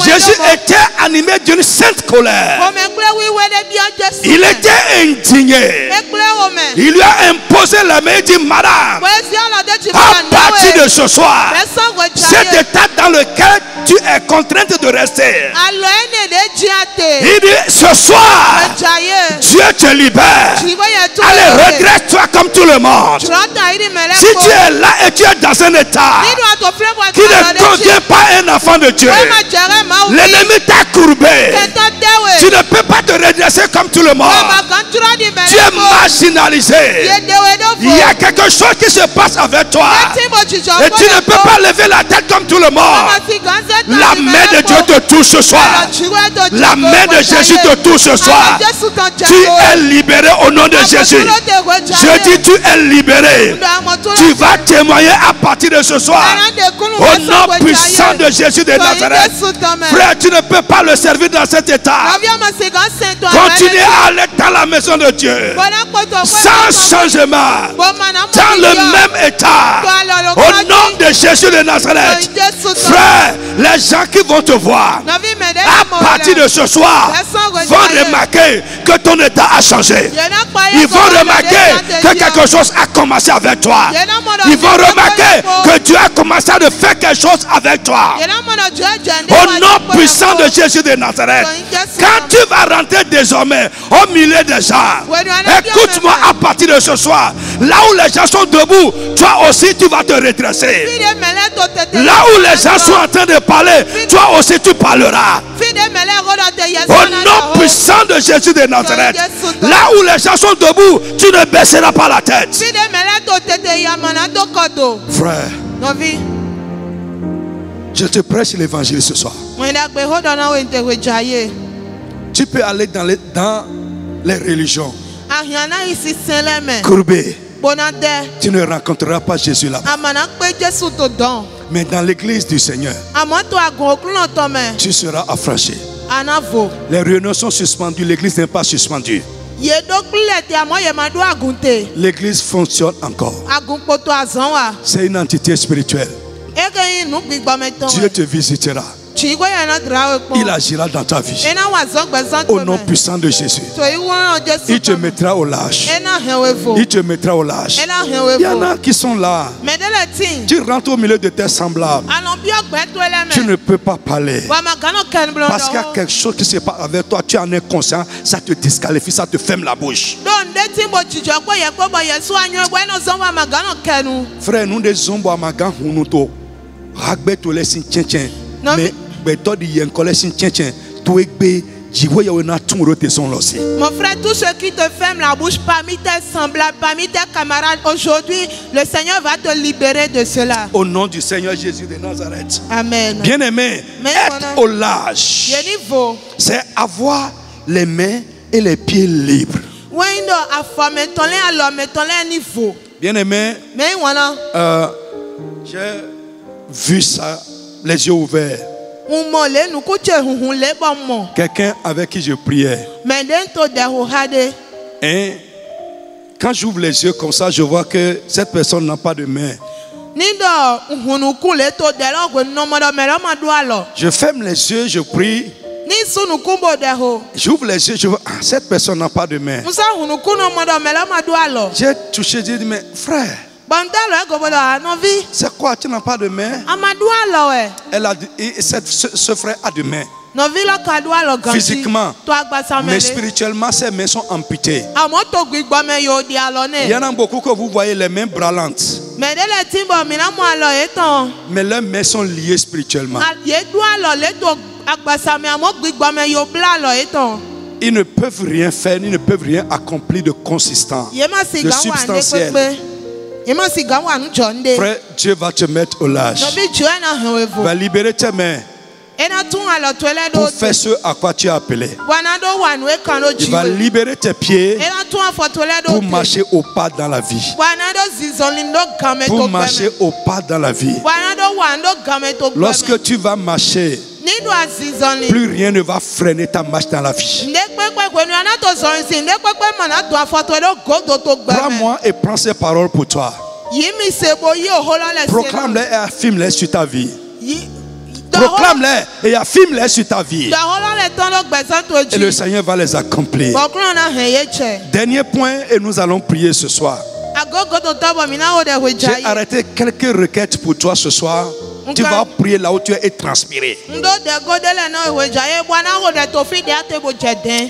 Jésus était animé d'une sainte colère. Il était indigné. Il lui a imposé la main et dit, madame, à partir de ce soir, cet état dans lequel tu es contrainte de rester, il dit, ce soir, Dieu te libère. Allez, regrette-toi comme tout le monde. Si tu es là et tu es dans un état qui ne convient pas à un enfant de Dieu, l'ennemi t'a courbé. Tu ne peux pas te redresser comme tout le monde. Tu es marginalisé. Il y a quelque chose qui se passe avec toi. Et tu ne peux pas lever la tête comme tout le monde. La main de Dieu te touche ce soir. La main de Jésus te touche ce soir. Tu es libéré au nom de Jésus. Je dis tu es libéré. Tu vas témoigner à partir de ce soir. Au nom puissant de Jésus de Nazareth. Frère, tu ne peux pas le servir dans cet état. Continue à aller dans la maison de Dieu. Sans changement. Dans le même état. Au nom de Jésus de Nazareth. Frère, les gens qui vont te voir à partir de ce soir vont remarquer que ton état a changé. Ils vont remarquer que quelque chose a commencé avec toi. Ils vont remarquer que Dieu a commencé à faire quelque chose avec toi. Au nom puissant de Jésus de Nazareth. Quand tu vas rentrer désormais au milieu des gens, écoute-moi à partir de ce soir. Là où les gens sont debout, toi aussi tu vas te redresser. Là où les gens sont en train de parler, toi aussi tu parleras. Au nom puissant de Jésus de Nazareth. Là où les gens sont debout, tu ne baisseras pas la tête. Frère, je te prêche l'évangile ce soir. Tu peux aller dans les religions courbées. Tu ne rencontreras pas Jésus là-bas. Mais dans l'église du Seigneur, tu seras affranchi. Les réunions sont suspendues, l'église n'est pas suspendue. L'église fonctionne encore. C'est une entité spirituelle. Dieu te visitera. Il agira dans ta vie. Au nom puissant de Jésus. Il te mettra au lâche. Il te mettra au lâche. Il y en a qui sont là. Tu rentres au milieu de tes semblables. Tu ne peux pas parler. Parce qu'il y a quelque chose qui se passe avec toi. Tu en es conscient. Ça te disqualifie. Ça te ferme la bouche. Frère, nous des zombo à magan hunuto. Ragbe to lesin tchétchén. Mais mon frère, tous ceux qui te ferment la bouche parmi tes semblables, parmi tes camarades, aujourd'hui, le Seigneur va te libérer de cela. Au nom du Seigneur Jésus de Nazareth. Amen. Bien-aimé, être au large, c'est avoir les mains et les pieds libres. Bien-aimé, j'ai vu ça, les yeux ouverts. Quelqu'un avec qui je priais. Et quand j'ouvre les yeux comme ça, je vois que cette personne n'a pas de main. Je ferme les yeux, je prie. J'ouvre les yeux, je vois, cette personne n'a pas de main. J'ai touché, j'ai dit, mais frère, c'est quoi, tu n'as pas de main? Elle a dit, ce frère a de main. Physiquement, mais spirituellement, ses mains sont amputées. Il y en a beaucoup que vous voyez les mains brûlantes. Mais leurs mains sont liées spirituellement. Ils ne peuvent rien faire, ils ne peuvent rien accomplir de consistant, de substantiel. Frère, Dieu va te mettre au large. Va libérer tes mains pour faire ce à quoi tu es appelé. Il va libérer tes pieds pour marcher au pas dans la vie. Pour marcher au pas dans la vie. Lorsque tu vas marcher, plus rien ne va freiner ta marche dans la vie. Prends-moi et prends ces paroles pour toi. Proclame-les et affirme-les sur ta vie. Proclame-les et affirme-les sur ta vie. Et le Seigneur va les accomplir. Dernier point et nous allons prier ce soir. J'ai arrêté quelques requêtes pour toi ce soir. Tu vas prier là où tu es et transpirer.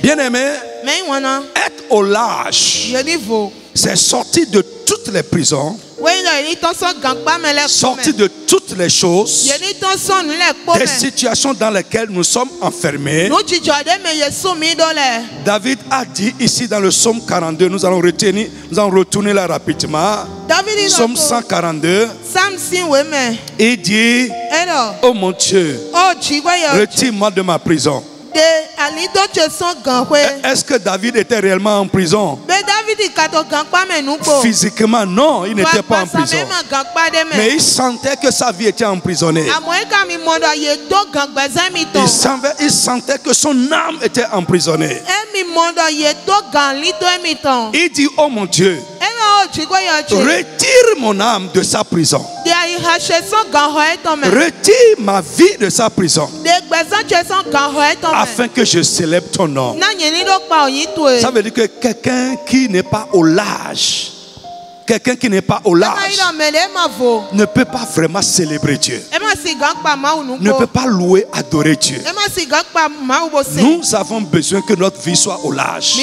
Bien-aimé, être au large, c'est sortir de toutes les prisons sortis de toutes les choses, des situations dans lesquelles nous sommes enfermés. David a dit ici dans le psaume 42, nous allons retourner là rapidement. Psaume 142, il dit: oh mon Dieu, retire-moi de ma prison. Est-ce que David était réellement en prison? Physiquement, non, il n'était pas en prison. Mais il sentait que sa vie était emprisonnée. Il sentait que son âme était emprisonnée. Il dit: oh mon Dieu, retire mon âme de sa prison. Retire ma vie de sa prison, afin que je célèbre ton nom. Ça veut dire que quelqu'un qui n'est pas au large, ne peut pas vraiment célébrer Dieu, ne peut pas louer, adorer Dieu. Nous avons besoin que notre vie soit au large,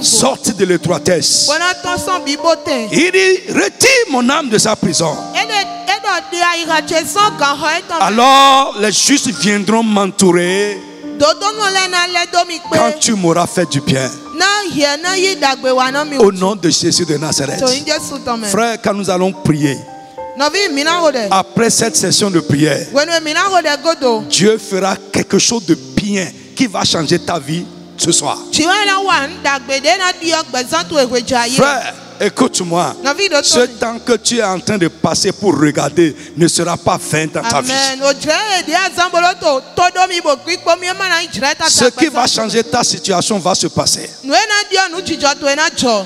sortie de l'étroitesse. Il dit: retire mon âme de sa prison. Alors les justes viendront m'entourer quand tu m'auras fait du bien. Au nom de Jésus de Nazareth. Frère, quand nous allons prier, après cette session de prière, Dieu fera quelque chose de bien qui va changer ta vie ce soir. Frère, écoute-moi, ce temps que tu es en train de passer pour regarder ne sera pas vain dans ta vie. Ce qui va changer ta situation va se passer.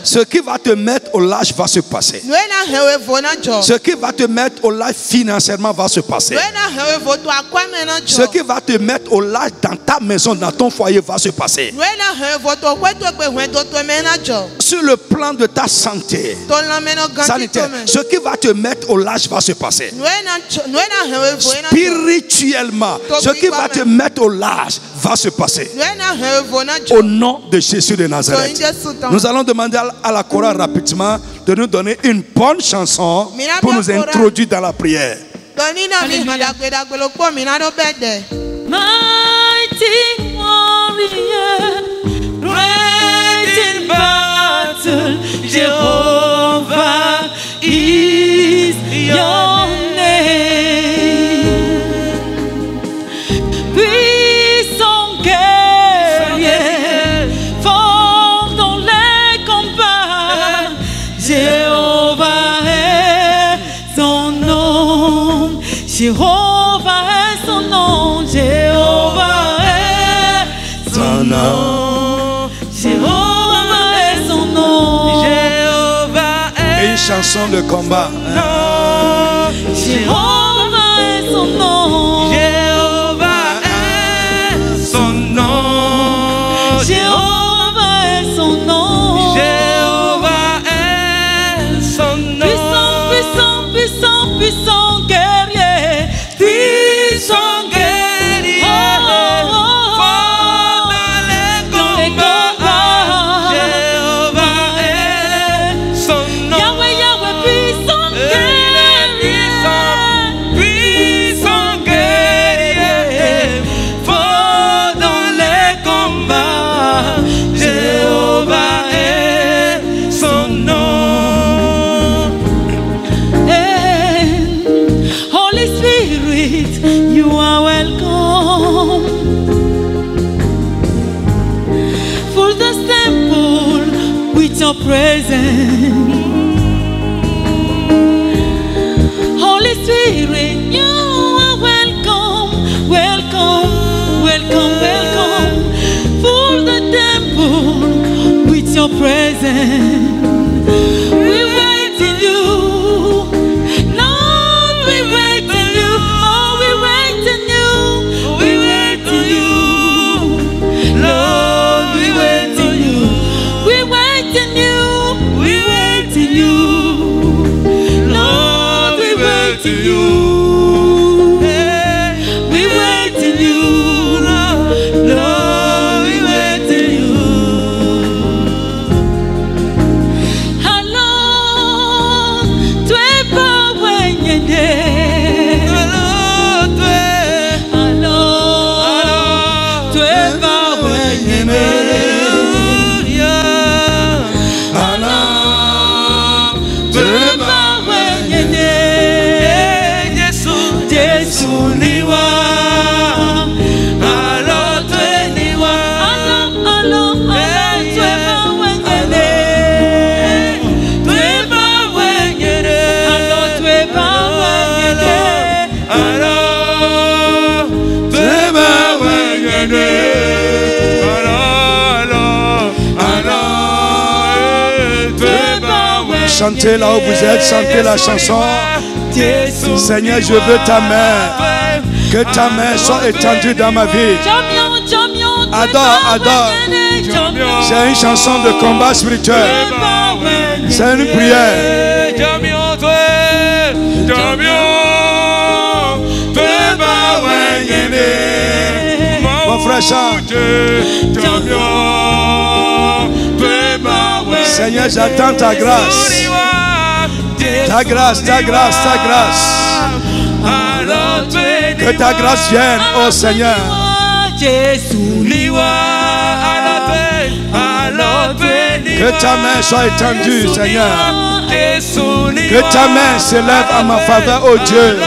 Ce qui va te mettre au large va se passer. Ce qui va te mettre au large financièrement va se passer. Ce qui va te mettre au large dans ta maison, dans ton foyer va se passer. Sur le plan de ta santé sanitaire, ce qui va te mettre au large va se passer. Spirituellement, ce qui va te mettre au large va se passer. Au nom de Jésus de Nazareth. Nous allons demander à la chorale rapidement de nous donner une bonne chanson pour nous introduire dans la prière. Mighty warrior, great in battle, Jehovah is your name. Puissant guerrier, fort dans les combats, Jéhovah est son nom. Jéhovah est son nom. Jéhovah est son nom. Jéhovah est son nom. Jéhovah est une chanson de combat. Jéhovah est son nom. Jéhovah est son nom. Jéhovah est son nom. Jéhovah est son nom. Puissant, puissant, puissant, puissant guerrier. Puissant guerrier. Fort dans les combats. Jéhovah est son nom. Yahweh, Yahweh, puissant guerrier. Puissant guerrier. Fort dans les combats. Jéhovah est son nom. And Holy Spirit, you are welcome. Fill this temple with your presence. Holy Spirit, you are welcome, welcome, welcome, welcome. Fill the temple with your presence. We wait in you. Lord, we wait in you. Oh, we wait in you. We wait in you. Lord, we wait in you. We wait in you. We wait in you. Lord, we wait in you. We wait in you. Lord, we wait in you. How long Chantez là où vous êtes, chantez la chanson. Seigneur, je veux ta main. Que ta main soit étendue dans ma vie. Adore, adore. C'est une chanson de combat spirituel. C'est une prière. Mon frère chante. Seigneur, j'attends ta grâce. Ta grâce, ta grâce, ta grâce. Que ta grâce vienne, oh Seigneur. Que ta main soit étendue, Seigneur. Que ta main s'élève à ma faveur, oh Dieu.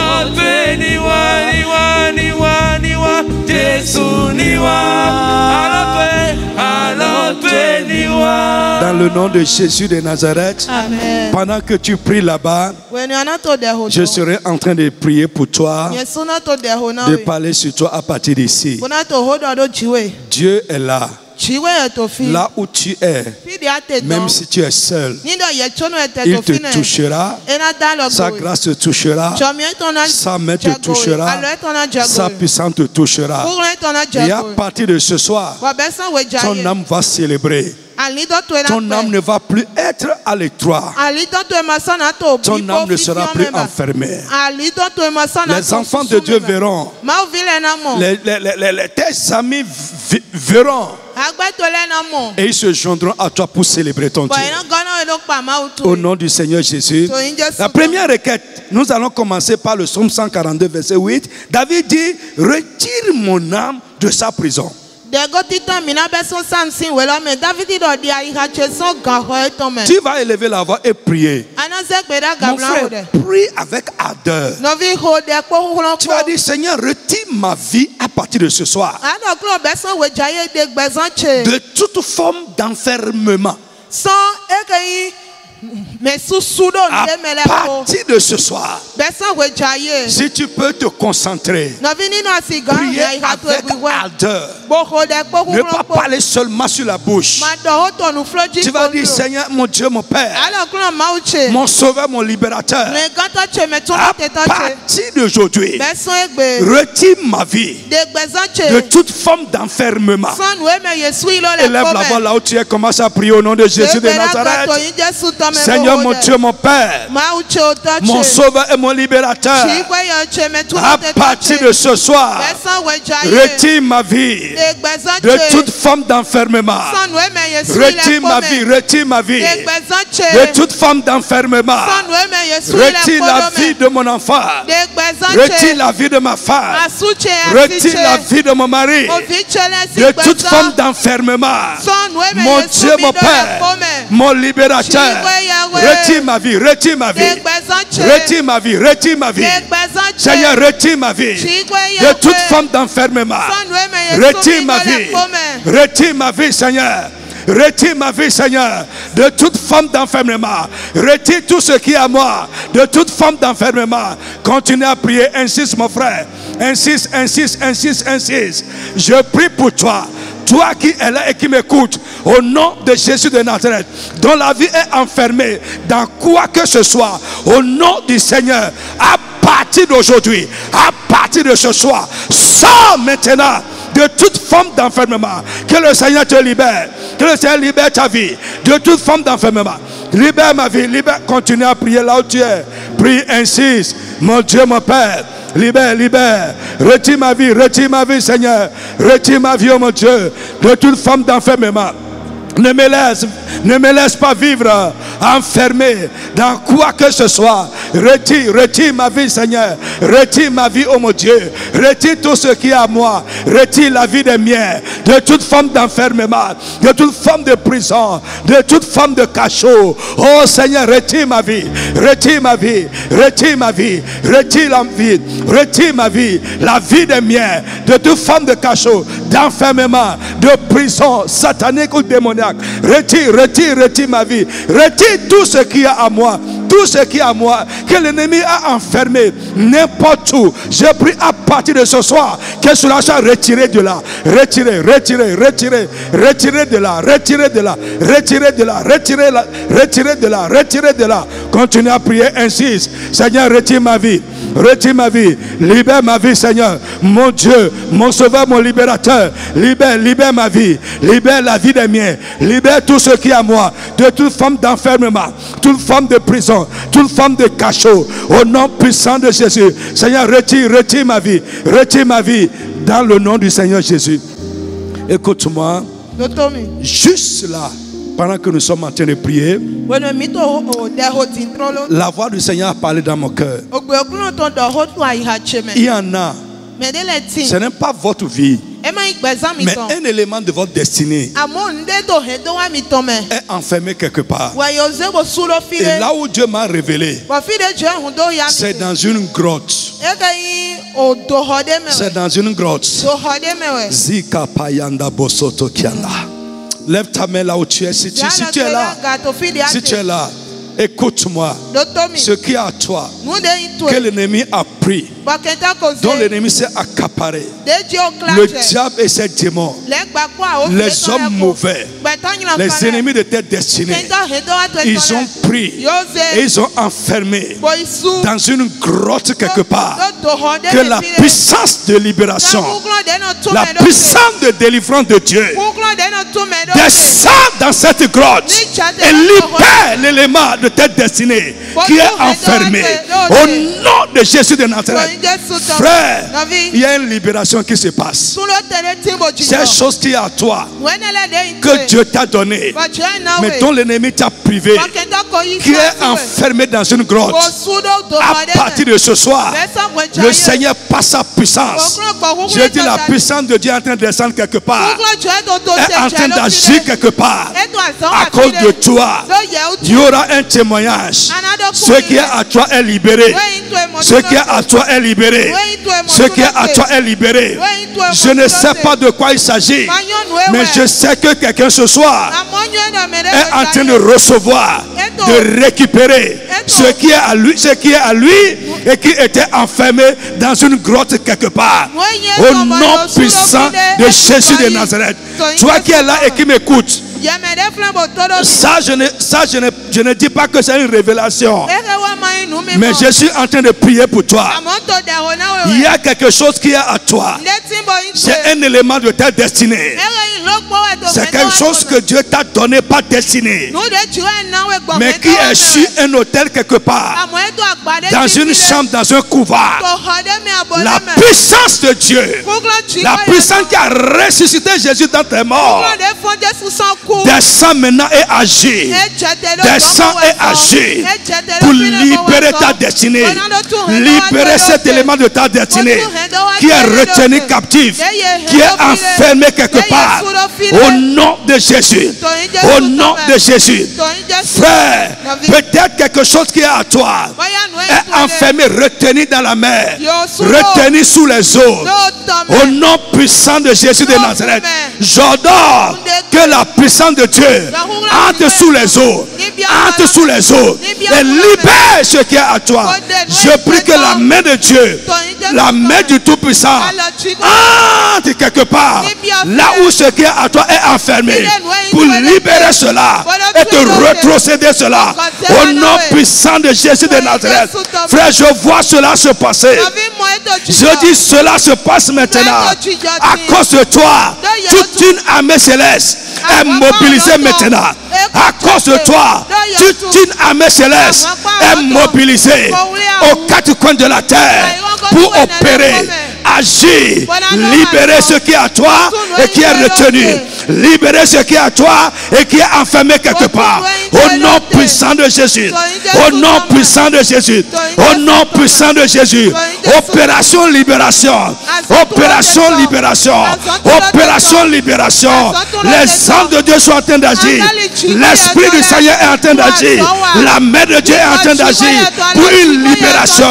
Dans le nom de Jésus de Nazareth, Amen. Pendant que tu pries là-bas, je serai en train de prier pour toi, de parler sur toi à partir d'ici. Dieu est là. Là où tu es, même si tu es seul, il te touchera, sa grâce te touchera, sa main te touchera, sa puissance te touchera. Et à partir de ce soir, ton âme va célébrer. Ton âme ne va plus être à l'étroit. Ton âme ne sera plus enfermée. Les enfants de Dieu verront. Tes amis verront. Et ils se joindront à toi pour célébrer ton Dieu. Au nom du Seigneur Jésus. La première requête, nous allons commencer par le psaume 142, verset 8. David dit, retire mon âme de sa prison. Tu vas élever la voix et prier. Mon frère, prie avec ardeur. Tu vas dire, Seigneur, retire ma vie à partir de ce soir de toute forme d'enfermement. À partir de ce soir, si tu peux te concentrer, prier avec ardeur, ne pas parler seulement sur la bouche. Tu vas dire, Seigneur, mon Dieu, mon Père, mon Sauveur, mon Libérateur, à partir d'aujourd'hui, retire ma vie de toute forme d'enfermement. Élève la voix là où tu es, commence à prier au nom de Jésus de Nazareth. Seigneur, mon Dieu, mon Père, mon Sauveur et mon Libérateur, à partir de ce soir, retire ma vie de toute forme d'enfermement. Retire ma vie, retire ma vie de toute forme d'enfermement. Retire la vie de mon enfant. Retire la vie de ma femme. Retire la vie de mon mari de toute forme d'enfermement. Mon Dieu, mon Père, mon Libérateur, retire ma vie, retire ma vie, retire ma vie, retire ma vie. Seigneur, retire ma vie de toute forme d'enfermement. Retire ma vie, retire ma vie, Seigneur. Retire ma vie, Seigneur, de toute forme d'enfermement. Retire tout ce qui est à moi de toute forme d'enfermement. Continue à prier, insiste mon frère. Insiste, insiste, insiste, insiste. Je prie pour toi. Toi qui es là et qui m'écoute, au nom de Jésus de Nazareth, dont la vie est enfermée dans quoi que ce soit, au nom du Seigneur, à partir d'aujourd'hui, à partir de ce soir, sors maintenant de toute forme d'enfermement. Que le Seigneur te libère. Que le Seigneur libère ta vie de toute forme d'enfermement. Libère ma vie, libère. Continue à prier là où tu es. Prie, insiste. Mon Dieu, mon Père. Libère, libère. Retire ma vie, Seigneur. Retire ma vie, oh mon Dieu, de toute forme d'enfermement. Ne me laisse pas vivre enfermé dans quoi que ce soit. Retire ma vie, Seigneur. Retire ma vie, oh mon Dieu. Retire tout ce qui est à moi. Retire la vie des miens de toute forme d'enfermement, de toute forme de prison, de toute forme de cachot. Oh Seigneur, retire ma vie. Retire ma vie. Retire ma vie. Retire la vie. Retire ma vie. La vie des miens de toute forme de cachot, d'enfermement, de prison satanique ou démoniaque. Retire ma vie. Retire tout ce qui est à moi. tout ce qui est à moi, que l'ennemi a enfermé n'importe où. Je prie à partir de ce soir que cela soit retiré de là. Retiré de là. Retiré de là. Continue à prier, insiste. Seigneur, retire ma vie. Retire ma vie. Libère ma vie, Seigneur. Mon Dieu, mon sauveur, mon libérateur. Libère ma vie. Libère la vie des miens. Libère tout ce qui est à moi. De toute forme d'enfermement. Toute forme de prison. Toute forme de cachot. Au nom puissant de Jésus. Seigneur, retire ma vie. Retire ma vie. Dans le nom du Seigneur Jésus. Écoute-moi. Juste là. Pendant que nous sommes en train de prier, la voix du Seigneur a parlé dans mon cœur. Il y en a. Ce n'est pas votre vie, mais un élément de votre destinée est enfermé quelque part. Et là où Dieu m'a révélé, c'est dans une grotte. C'est dans une grotte. Zika payanda bosoto kianda. Lève ta main là où tu es. Si tu es là, si tu es là, écoute-moi. Ce qui est à toi, que l'ennemi a pris, dont l'ennemi s'est accaparé, le diable et ses démons, les hommes mauvais, les ennemis de tes destinées, ils ont pris et ils ont enfermé dans une grotte quelque part. Que la puissance de libération, la puissance de délivrance de Dieu descend dans cette grotte et libère l'élément de ta destinée qui est enfermé. Au nom de Jésus de Nazareth, frère, il y a une libération qui se passe. Ces choses qui est à toi, que Dieu t'a donné, mais dont l'ennemi t'a privé, qui est enfermé dans une grotte. À partir de ce soir, le Seigneur passe sa puissance. Je dis la puissance de Dieu est en train de descendre quelque part, est en train d'agir quelque part. À cause de toi, il y aura un témoignage. Ce qui est à toi est libéré. Ce qui est à toi est libéré. Ce qui est à toi est libéré. Je ne sais pas de quoi il s'agit, mais je sais que quelqu'un ce soir est en train de recevoir, de récupérer ce qui est à lui, et qui était enfermé dans une grotte quelque part. Au nom puissant de Jésus de Nazareth. Toi qui es là et qui m'écoutes, ça je ne dis pas que c'est une révélation, mais je suis en train de prier pour toi. Il y a quelque chose qui est à toi. C'est un élément de ta destinée. C'est quelque chose que Dieu t'a donné, pas destiné, mais qui est sur un hôtel quelque part, dans une chambre, dans un couvent. La puissance de Dieu, la puissance qui a ressuscité Jésus dans tes morts, descend maintenant et agit. Descend et agit pour libérer ta destinée. Libérer cet élément de ta destinée qui est retenu captif, qui est enfermé quelque part. Au nom de Jésus. Au nom de Jésus. Frère, peut-être quelque chose qui est à toi est enfermé, retenu dans la mer, retenu sous les eaux. Au nom puissant de Jésus de Nazareth, j'ordonne que la puissance de Dieu entre sous les eaux, entre sous les eaux et libère ce qui est à toi. Je prie que la main de Dieu, la main du Tout-Puissant, entre quelque part là où ce qui est à toi est enfermé, pour libérer cela et te retrocéder cela. Au nom puissant de Jésus de Nazareth. Frère, je vois cela se passer. Je dis cela se passe maintenant. À cause de toi, toute une armée céleste est mobilisée maintenant. À cause de toi, toute une armée céleste est mobilisée aux quatre coins de la terre pour opérer, agir, libérer ce qui est à toi et qui est retenu. Libérer ce qui est à toi et qui est enfermé quelque part. Au nom puissant de Jésus. Au nom puissant de Jésus. Au nom puissant de Jésus. Opération libération. Opération libération. Opération libération. Les anges de Dieu sont en train d'agir. L'Esprit du Seigneur est en train d'agir. La main de Dieu est en train d'agir pour une libération,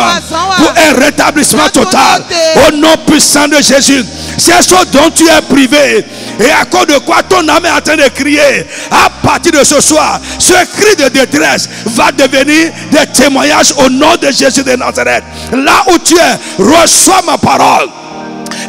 pour un rétablissement total. Au nom puissant de Jésus. ces choses dont tu es privé, et à cause de quoi ton âme est en train de crier, à partir de ce soir, ce cri de détresse va devenir des témoignages au nom de Jésus de Nazareth. Là où tu es, reçois ma parole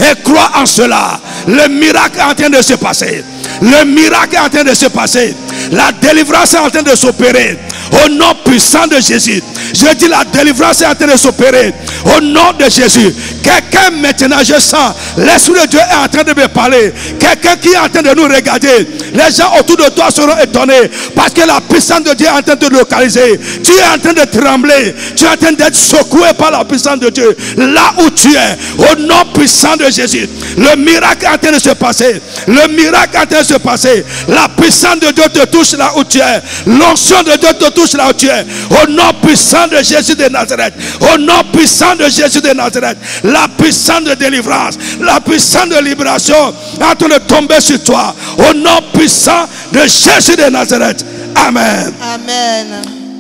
et crois en cela. Le miracle est en train de se passer. Le miracle est en train de se passer. La délivrance est en train de s'opérer au nom puissant de Jésus. Je dis la délivrance est en train de s'opérer au nom de Jésus. Quelqu'un maintenant, je sens l'Esprit de Dieu est en train de me parler. Quelqu'un qui est en train de nous regarder. Les gens autour de toi seront étonnés parce que la puissance de Dieu est en train de te localiser. Tu es en train de trembler. Tu es en train d'être secoué par la puissance de Dieu. Là où tu es, au nom puissant de Jésus, le miracle est en train de se passer. Le miracle est en train de se passer. La puissance de Dieu te touche là où tu es. L'onction de Dieu te touche là où tu es. Au nom puissant de Jésus de Nazareth. Au nom puissant de Jésus de Nazareth. La puissance de délivrance, la puissance de libération est en train de tomber sur toi. Au nom puissant de Jésus de Nazareth. Amen. Amen.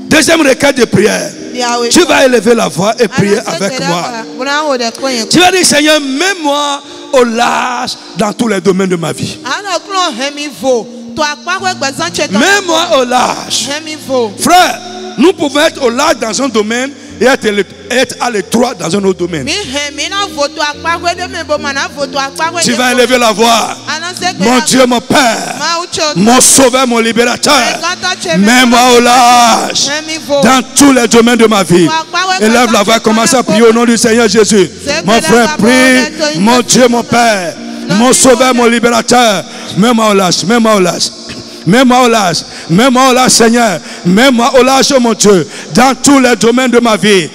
Deuxième requête de prière. Tu vas élever la voix et prier avec moi. Tu vas dire, Seigneur, mets-moi au large dans tous les domaines de ma vie. Mets-moi au large. Frère, nous pouvons être au large dans un domaine et être à l'étroit dans un autre domaine. Tu vas élever la voix. Mon Dieu, mon Père, mon Sauveur, mon Libérateur, mets-moi au large dans tous les domaines de ma vie. Élève la voix, commence à prier au nom du Seigneur Jésus. Mon frère, prie. Mon Dieu, mon Père, mon Sauveur, mon Libérateur, mets-moi au large, mets-moi au large. Mets-moi au large, mets-moi au large, Seigneur. Mets-moi au large, mon Dieu, dans tous les domaines de ma vie,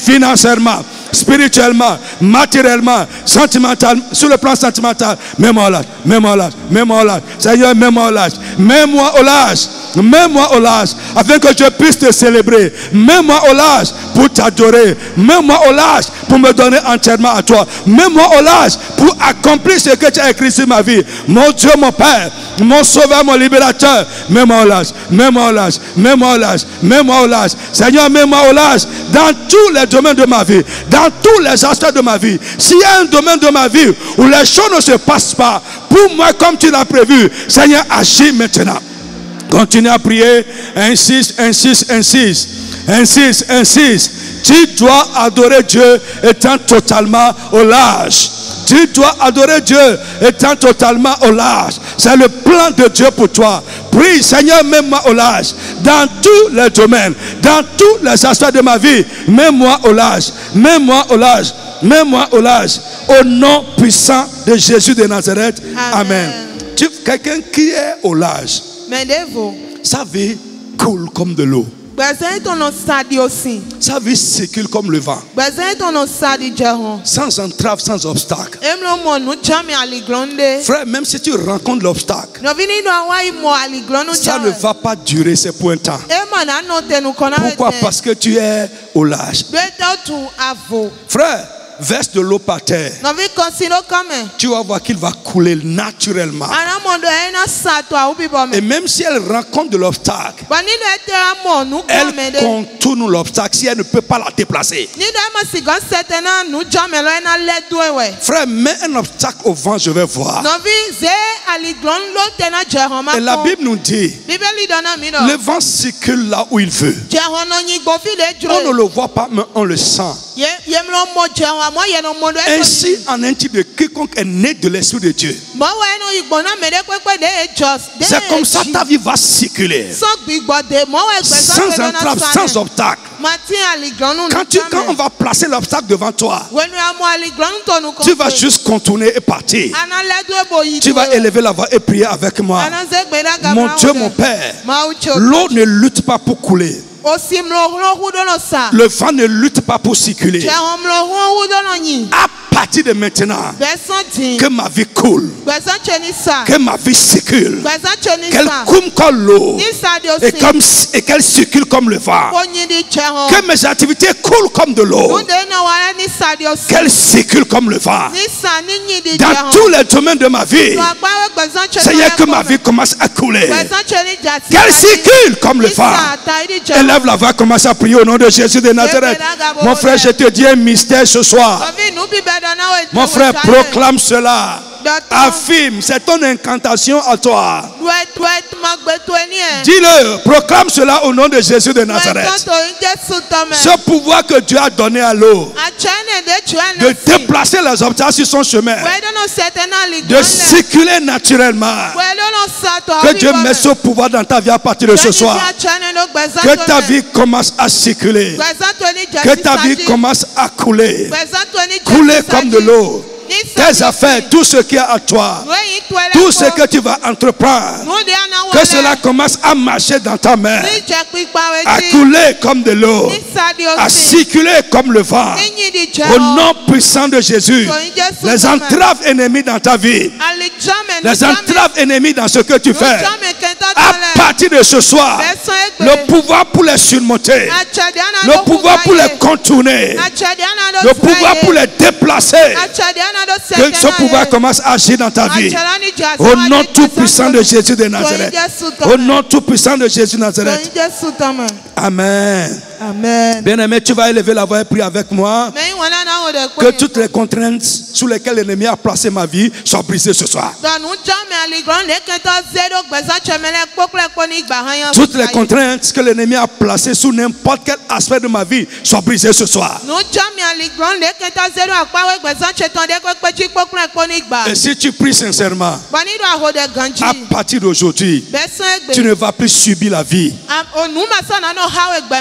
financièrement, spirituellement, matériellement, sentimentalement, sur le plan sentimental. Mets-moi au large, mets-moi au large, mets-moi au large. Seigneur, mets-moi au large, mets-moi au large. Mets-moi au large afin que je puisse te célébrer. Mets-moi au large pour t'adorer. Mets-moi au large pour me donner entièrement à toi. Mets-moi au large pour accomplir ce que tu as écrit sur ma vie. Mon Dieu, mon Père, mon Sauveur, mon Libérateur, mets-moi au large, mets-moi au large, mets-moi au large, mets-moi au large. Seigneur, mets-moi au large dans tous les domaines de ma vie, dans tous les aspects de ma vie. S'il y a un domaine de ma vie où les choses ne se passent pas pour moi comme tu l'as prévu, Seigneur, agis maintenant. Continue à prier. Insiste, insiste, insiste. Insiste, insiste. Tu dois adorer Dieu étant totalement au large. Tu dois adorer Dieu étant totalement au large. C'est le plan de Dieu pour toi. Prie, Seigneur, mets-moi au large. Dans tous les domaines, dans tous les aspects de ma vie, mets-moi au large. Mets-moi au large. Mets-moi au large. Au nom puissant de Jésus de Nazareth. Amen. Quelqu'un qui est au large, sa vie coule comme de l'eau. Sa vie circule comme le vent. Sans entrave, sans obstacle. Frère, même si tu rencontres l'obstacle, ça ne va pas durer, c'est pour un temps. Pourquoi? Parce que tu es au large. Frère, verse de l'eau par terre. Tu vas voir qu'il va couler naturellement. Et même si elle rencontre de l'obstacle, elle contourne l'obstacle si elle ne peut pas la déplacer. Frère, mets un obstacle au vent, je vais voir. Et la Bible nous dit, le vent circule là où il veut. On ne le voit pas, mais on le sent. Ainsi, en un type de quiconque est né de l'Esprit de Dieu. C'est comme ça ta vie va circuler. Sans entrave, sans obstacle. Quand on va placer l'obstacle devant toi, tu vas juste contourner et partir. Tu vas élever la voix et prier avec moi. Mon Dieu, mon Père, l'eau ne lutte pas pour couler. Le vent ne lutte pas pour circuler. À partir de maintenant, que ma vie coule, que ma vie circule, qu'elle coule comme l'eau et qu'elle circule comme le vent, que mes activités coulent comme de l'eau, qu'elle circule comme le vent dans tous les domaines de ma vie. Seigneur, que ma vie commence à couler, qu'elle circule comme le vent. Élève la voix, commence à prier au nom de Jésus de Nazareth. Mon frère, je te dis un mystère ce soir. Mon frère, proclame cela. Affirme, c'est ton incantation à toi. Dis-le, proclame cela au nom de Jésus de Nazareth. Ce pouvoir que Dieu a donné à l'eau, de déplacer les obstacles sur son chemin, de circuler naturellement. Que Dieu mette ce pouvoir dans ta vie à partir de ce soir. Que ta vie commence à circuler. Que ta vie commence à couler. Couler comme de l'eau. Tes affaires, tout ce qui est à toi, tout ce que tu vas entreprendre, que cela commence à marcher dans ta main, à couler comme de l'eau, à circuler comme le vent. Au nom puissant de Jésus, les entraves ennemies dans ta vie, les entraves ennemies dans ce que tu fais, à partir de ce soir, le pouvoir pour les surmonter, le pouvoir pour les contourner, le pouvoir pour les déplacer. Que ce pouvoir commence à agir dans ta vie. Au nom tout puissant de Jésus de Nazareth. Au nom tout puissant de Jésus de Nazareth. Amen. Amen. Bien-aimé, tu vas élever la voix et prier avec moi. Que toutes les contraintes sous lesquelles l'ennemi a placé ma vie soient brisées ce soir. Toutes les contraintes que l'ennemi a placées sous n'importe quel aspect de ma vie soient brisées ce soir. Et si tu pries sincèrement, à partir d'aujourd'hui, tu ne vas plus subir la vie,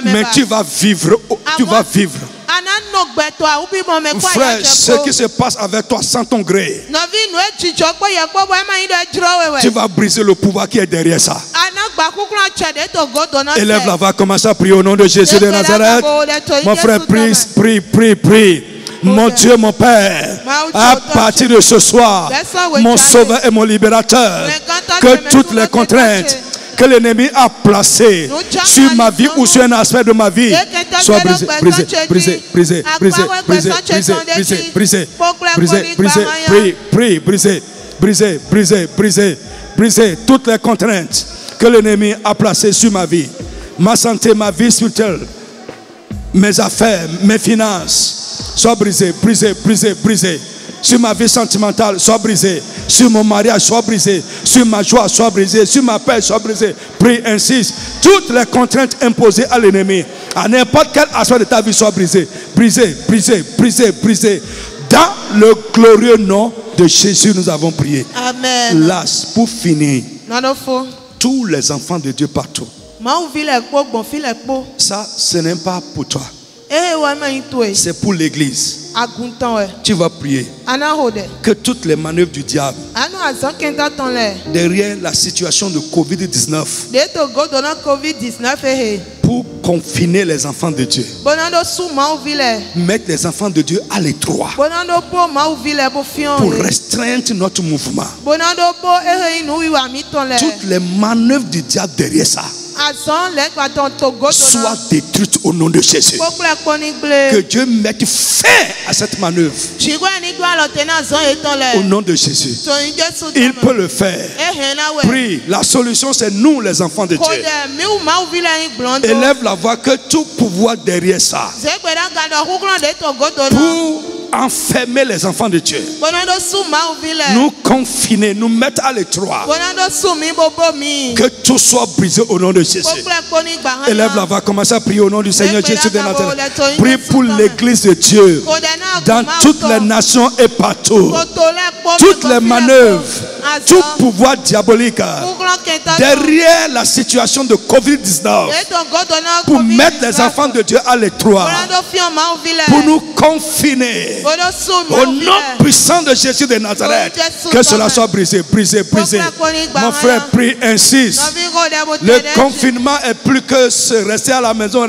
mais tu vas vivre. Tu vas vivre. Frère, ce qui se passe avec toi sans ton gré, tu vas briser le pouvoir qui est derrière ça. Élève la voix, commence à prier au nom de Jésus de Nazareth. Mon frère, prie. Mon Dieu, mon Père, à partir de ce soir, mon Sauveur et mon Libérateur, que toutes les contraintes que l'ennemi a placées sur ma vie ou sur un aspect de ma vie soient brisées. Brisez toutes les contraintes que l'ennemi a placées sur ma vie, ma santé, ma vie spirituelle, mes affaires, mes finances. Sois brisé. Sur ma vie sentimentale, sois brisé. Sur mon mariage, sois brisé. Sur ma joie, sois brisé. Sur ma paix, sois brisé. Prie, insiste. Toutes les contraintes imposées à l'ennemi, à n'importe quel aspect de ta vie, soient brisées. Brisé. Dans le glorieux nom de Jésus, nous avons prié. Amen. Là, pour finir, tous les enfants de Dieu partout. Ça, ce n'est pas pour toi. C'est pour l'église. Tu vas prier que toutes les manœuvres du diable derrière la situation de Covid-19 pour confiner les enfants de Dieu, mettre les enfants de Dieu à l'étroit, pour restreindre notre mouvement, toutes les manœuvres du diable derrière ça soient détruites au nom de Jésus. Que Dieu mette fin à cette manœuvre au nom de Jésus. Il peut le faire. Prie. La solution, c'est nous les enfants de Dieu. Élève la voix, que tout pouvoir derrière ça pour enfermer les enfants de Dieu, nous confiner, nous mettre à l'étroit, que tout soit brisé au nom de Jésus. Élève la voix, commence à prier au nom du Seigneur Jésus de Nazareth. Prie pour l'église de Dieu dans toutes les nations et partout. Toutes les manœuvres, tout pouvoir diabolique derrière la situation de Covid-19 pour mettre les enfants de Dieu à l'étroit, pour nous confiner. Au nom puissant de Jésus de Nazareth, que cela soit brisé. Mon frère, prie, insiste. Le confinement est plus que rester à la maison.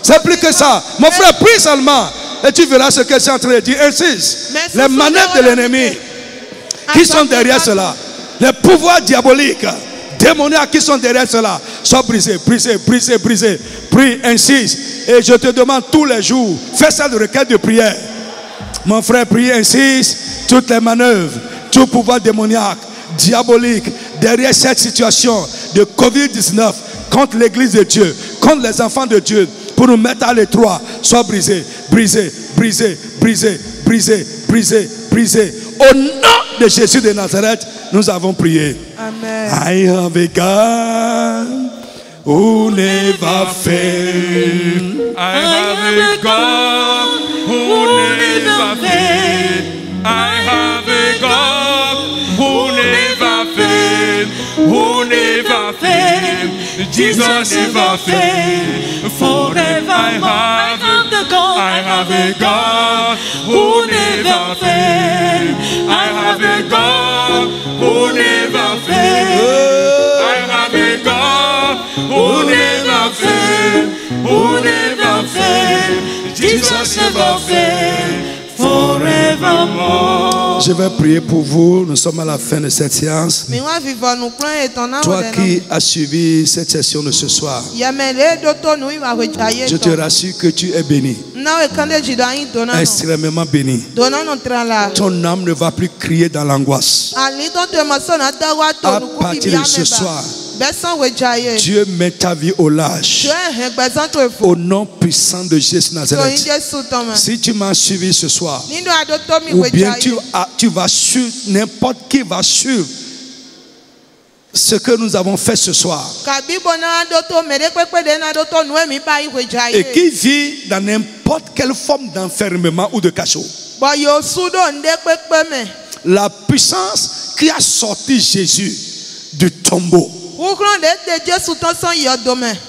C'est plus que ça. Mon frère, prie seulement. Et tu verras ce que je suis en train de dire. Insiste. Les manœuvres de l'ennemi qui sont derrière cela, les pouvoirs diaboliques, démoniaques qui sont derrière cela, soient brisés. Prie, insiste. Et je te demande tous les jours, fais ça de requête de prière. Mon frère, prie, insiste. Toutes les manœuvres, tout pouvoir démoniaque, diabolique, derrière cette situation de Covid-19 contre l'église de Dieu, contre les enfants de Dieu, pour nous mettre à l'étroit, soient brisés. brisé, brisé, brisé, brisé, brisé. Au nom de Jésus de Nazareth, nous avons prié. Amen. I have a God who never fails. I have a God who never fails. I have a God who never fails. Who never fails. Jesus never fails. Forever I have a God who never fails. I have a God who never fails. I have a God who never fails. Who never fails. Jesus never fails. Forevermore. Je vais prier pour vous. Nous sommes à la fin de cette séance. Toi qui as suivi cette session de ce soir, je te rassure que tu es béni. Extrêmement béni. Ton âme ne va plus crier dans l'angoisse. À partir de ce soir, Dieu met ta vie au large. Au nom puissant de Jésus Nazareth. Si tu m'as suivi ce soir, ou bien tu vas suivre, n'importe qui va suivre ce que nous avons fait ce soir, et qui vit dans n'importe quelle forme d'enfermement ou de cachot, la puissance qui a sorti Jésus du tombeau,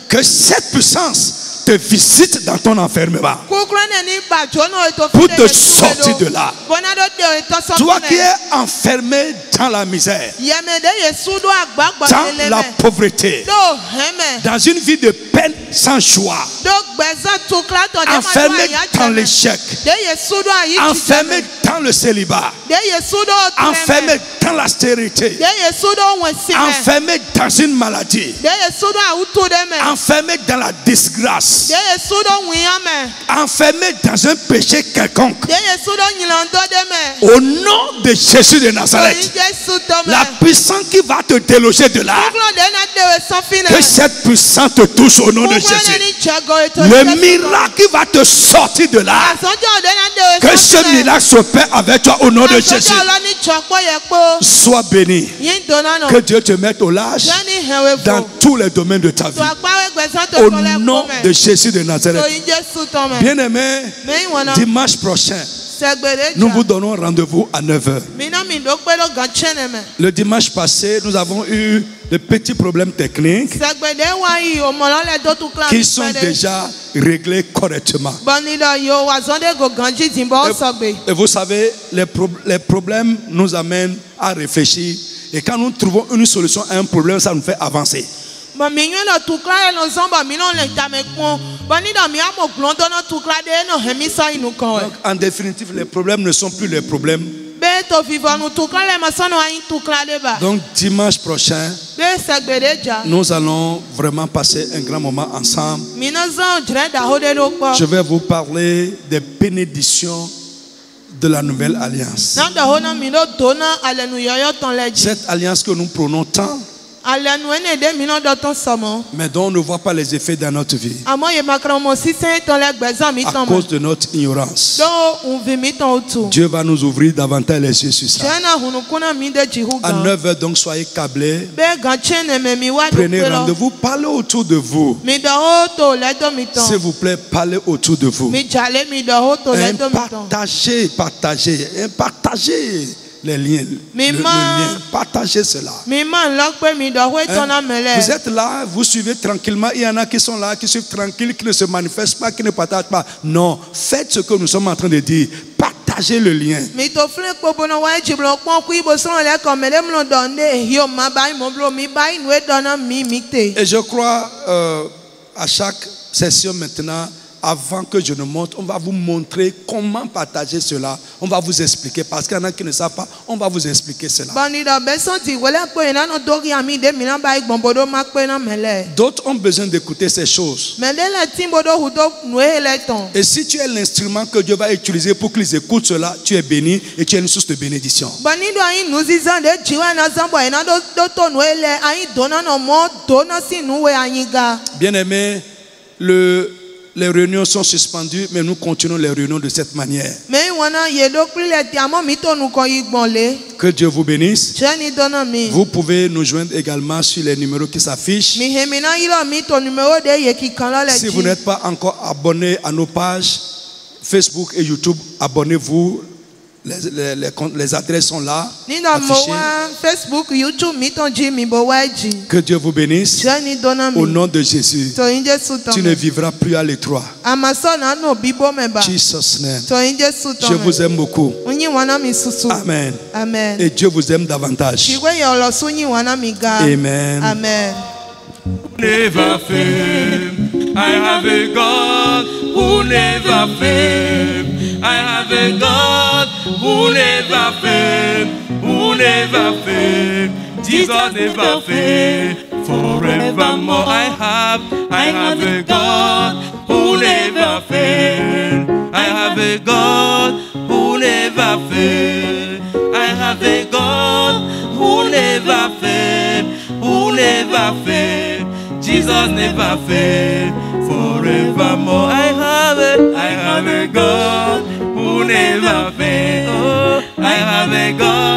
que cette puissance te visite dans ton enfermement pour te sortir de là. Toi qui es enfermé dans la misère, dans la pauvreté, dans une vie de peine sans joie, enfermé dans l'échec, enfermé dans le célibat, enfermé dans la stérilité, enfermé dans une maladie, enfermé dans la disgrâce, enfermé dans un péché quelconque, au nom de Jésus de Nazareth, la puissance qui va te déloger de là, que cette puissance te touche au nom de Jésus. Le miracle qui va te sortir de là, que ce miracle s'opère avec toi au nom de Jésus. Sois béni. Que Dieu te mette au large dans tous les domaines de ta vie. Au nom de Jésus de Nazareth. Bien-aimés, dimanche prochain, nous vous donnons rendez-vous à 9h. Le dimanche passé, nous avons eu de petits problèmes techniques qui sont déjà réglés correctement. Et vous savez, les problèmes nous amènent à réfléchir. Et quand nous trouvons une solution à un problème, ça nous fait avancer. Donc, en définitive, les problèmes ne sont plus les problèmes. Donc dimanche prochain, nous allons vraiment passer un grand moment ensemble. Je vais vous parler des bénédictions de la nouvelle alliance. Cette alliance que nous prenons tant, mais dont on ne voit pas les effets dans notre vie à cause de notre ignorance. Dieu va nous ouvrir davantage les yeux sur ça. À 9h, donc, soyez câblés. Prenez rendez-vous, parlez autour de vous. S'il vous plaît, parlez autour de vous. Partagez les liens, le lien. Partagez cela. Vous êtes là, vous suivez tranquillement. Il y en a qui sont là, qui suivent tranquille, qui ne se manifestent pas, qui ne partagent pas. Non, faites ce que nous sommes en train de dire. Partagez le lien. Et je crois à chaque session maintenant, avant que je ne monte, on va vous montrer comment partager cela. On va vous expliquer. Parce qu'il y en a qui ne savent pas, on va vous expliquer cela. D'autres ont besoin d'écouter ces choses. Et si tu es l'instrument que Dieu va utiliser pour qu'ils écoutent cela, tu es béni et tu es une source de bénédiction. Bien-aimé, les réunions sont suspendues, mais nous continuons les réunions de cette manière. Que Dieu vous bénisse. Vous pouvez nous joindre également sur les numéros qui s'affichent. Si vous n'êtes pas encore abonné à nos pages Facebook et YouTube, abonnez-vous. Les adresses sont là. Facebook, YouTube, que Dieu vous bénisse. Au nom de Jésus. Tu ne vivras plus à l'étroit. Jesus name. Je vous aime beaucoup. Amen. Amen. Et Dieu vous aime davantage. Amen. Amen. Never fail. I have a God who never fail. I have a God who never fail, who never fail. Jesus never fail. Forevermore I have a God who never fail. I have a God who never fail. I have a God who never fail, who never fail. Jesus never fail. Forevermore I have a God who never fail. Oh, I have a God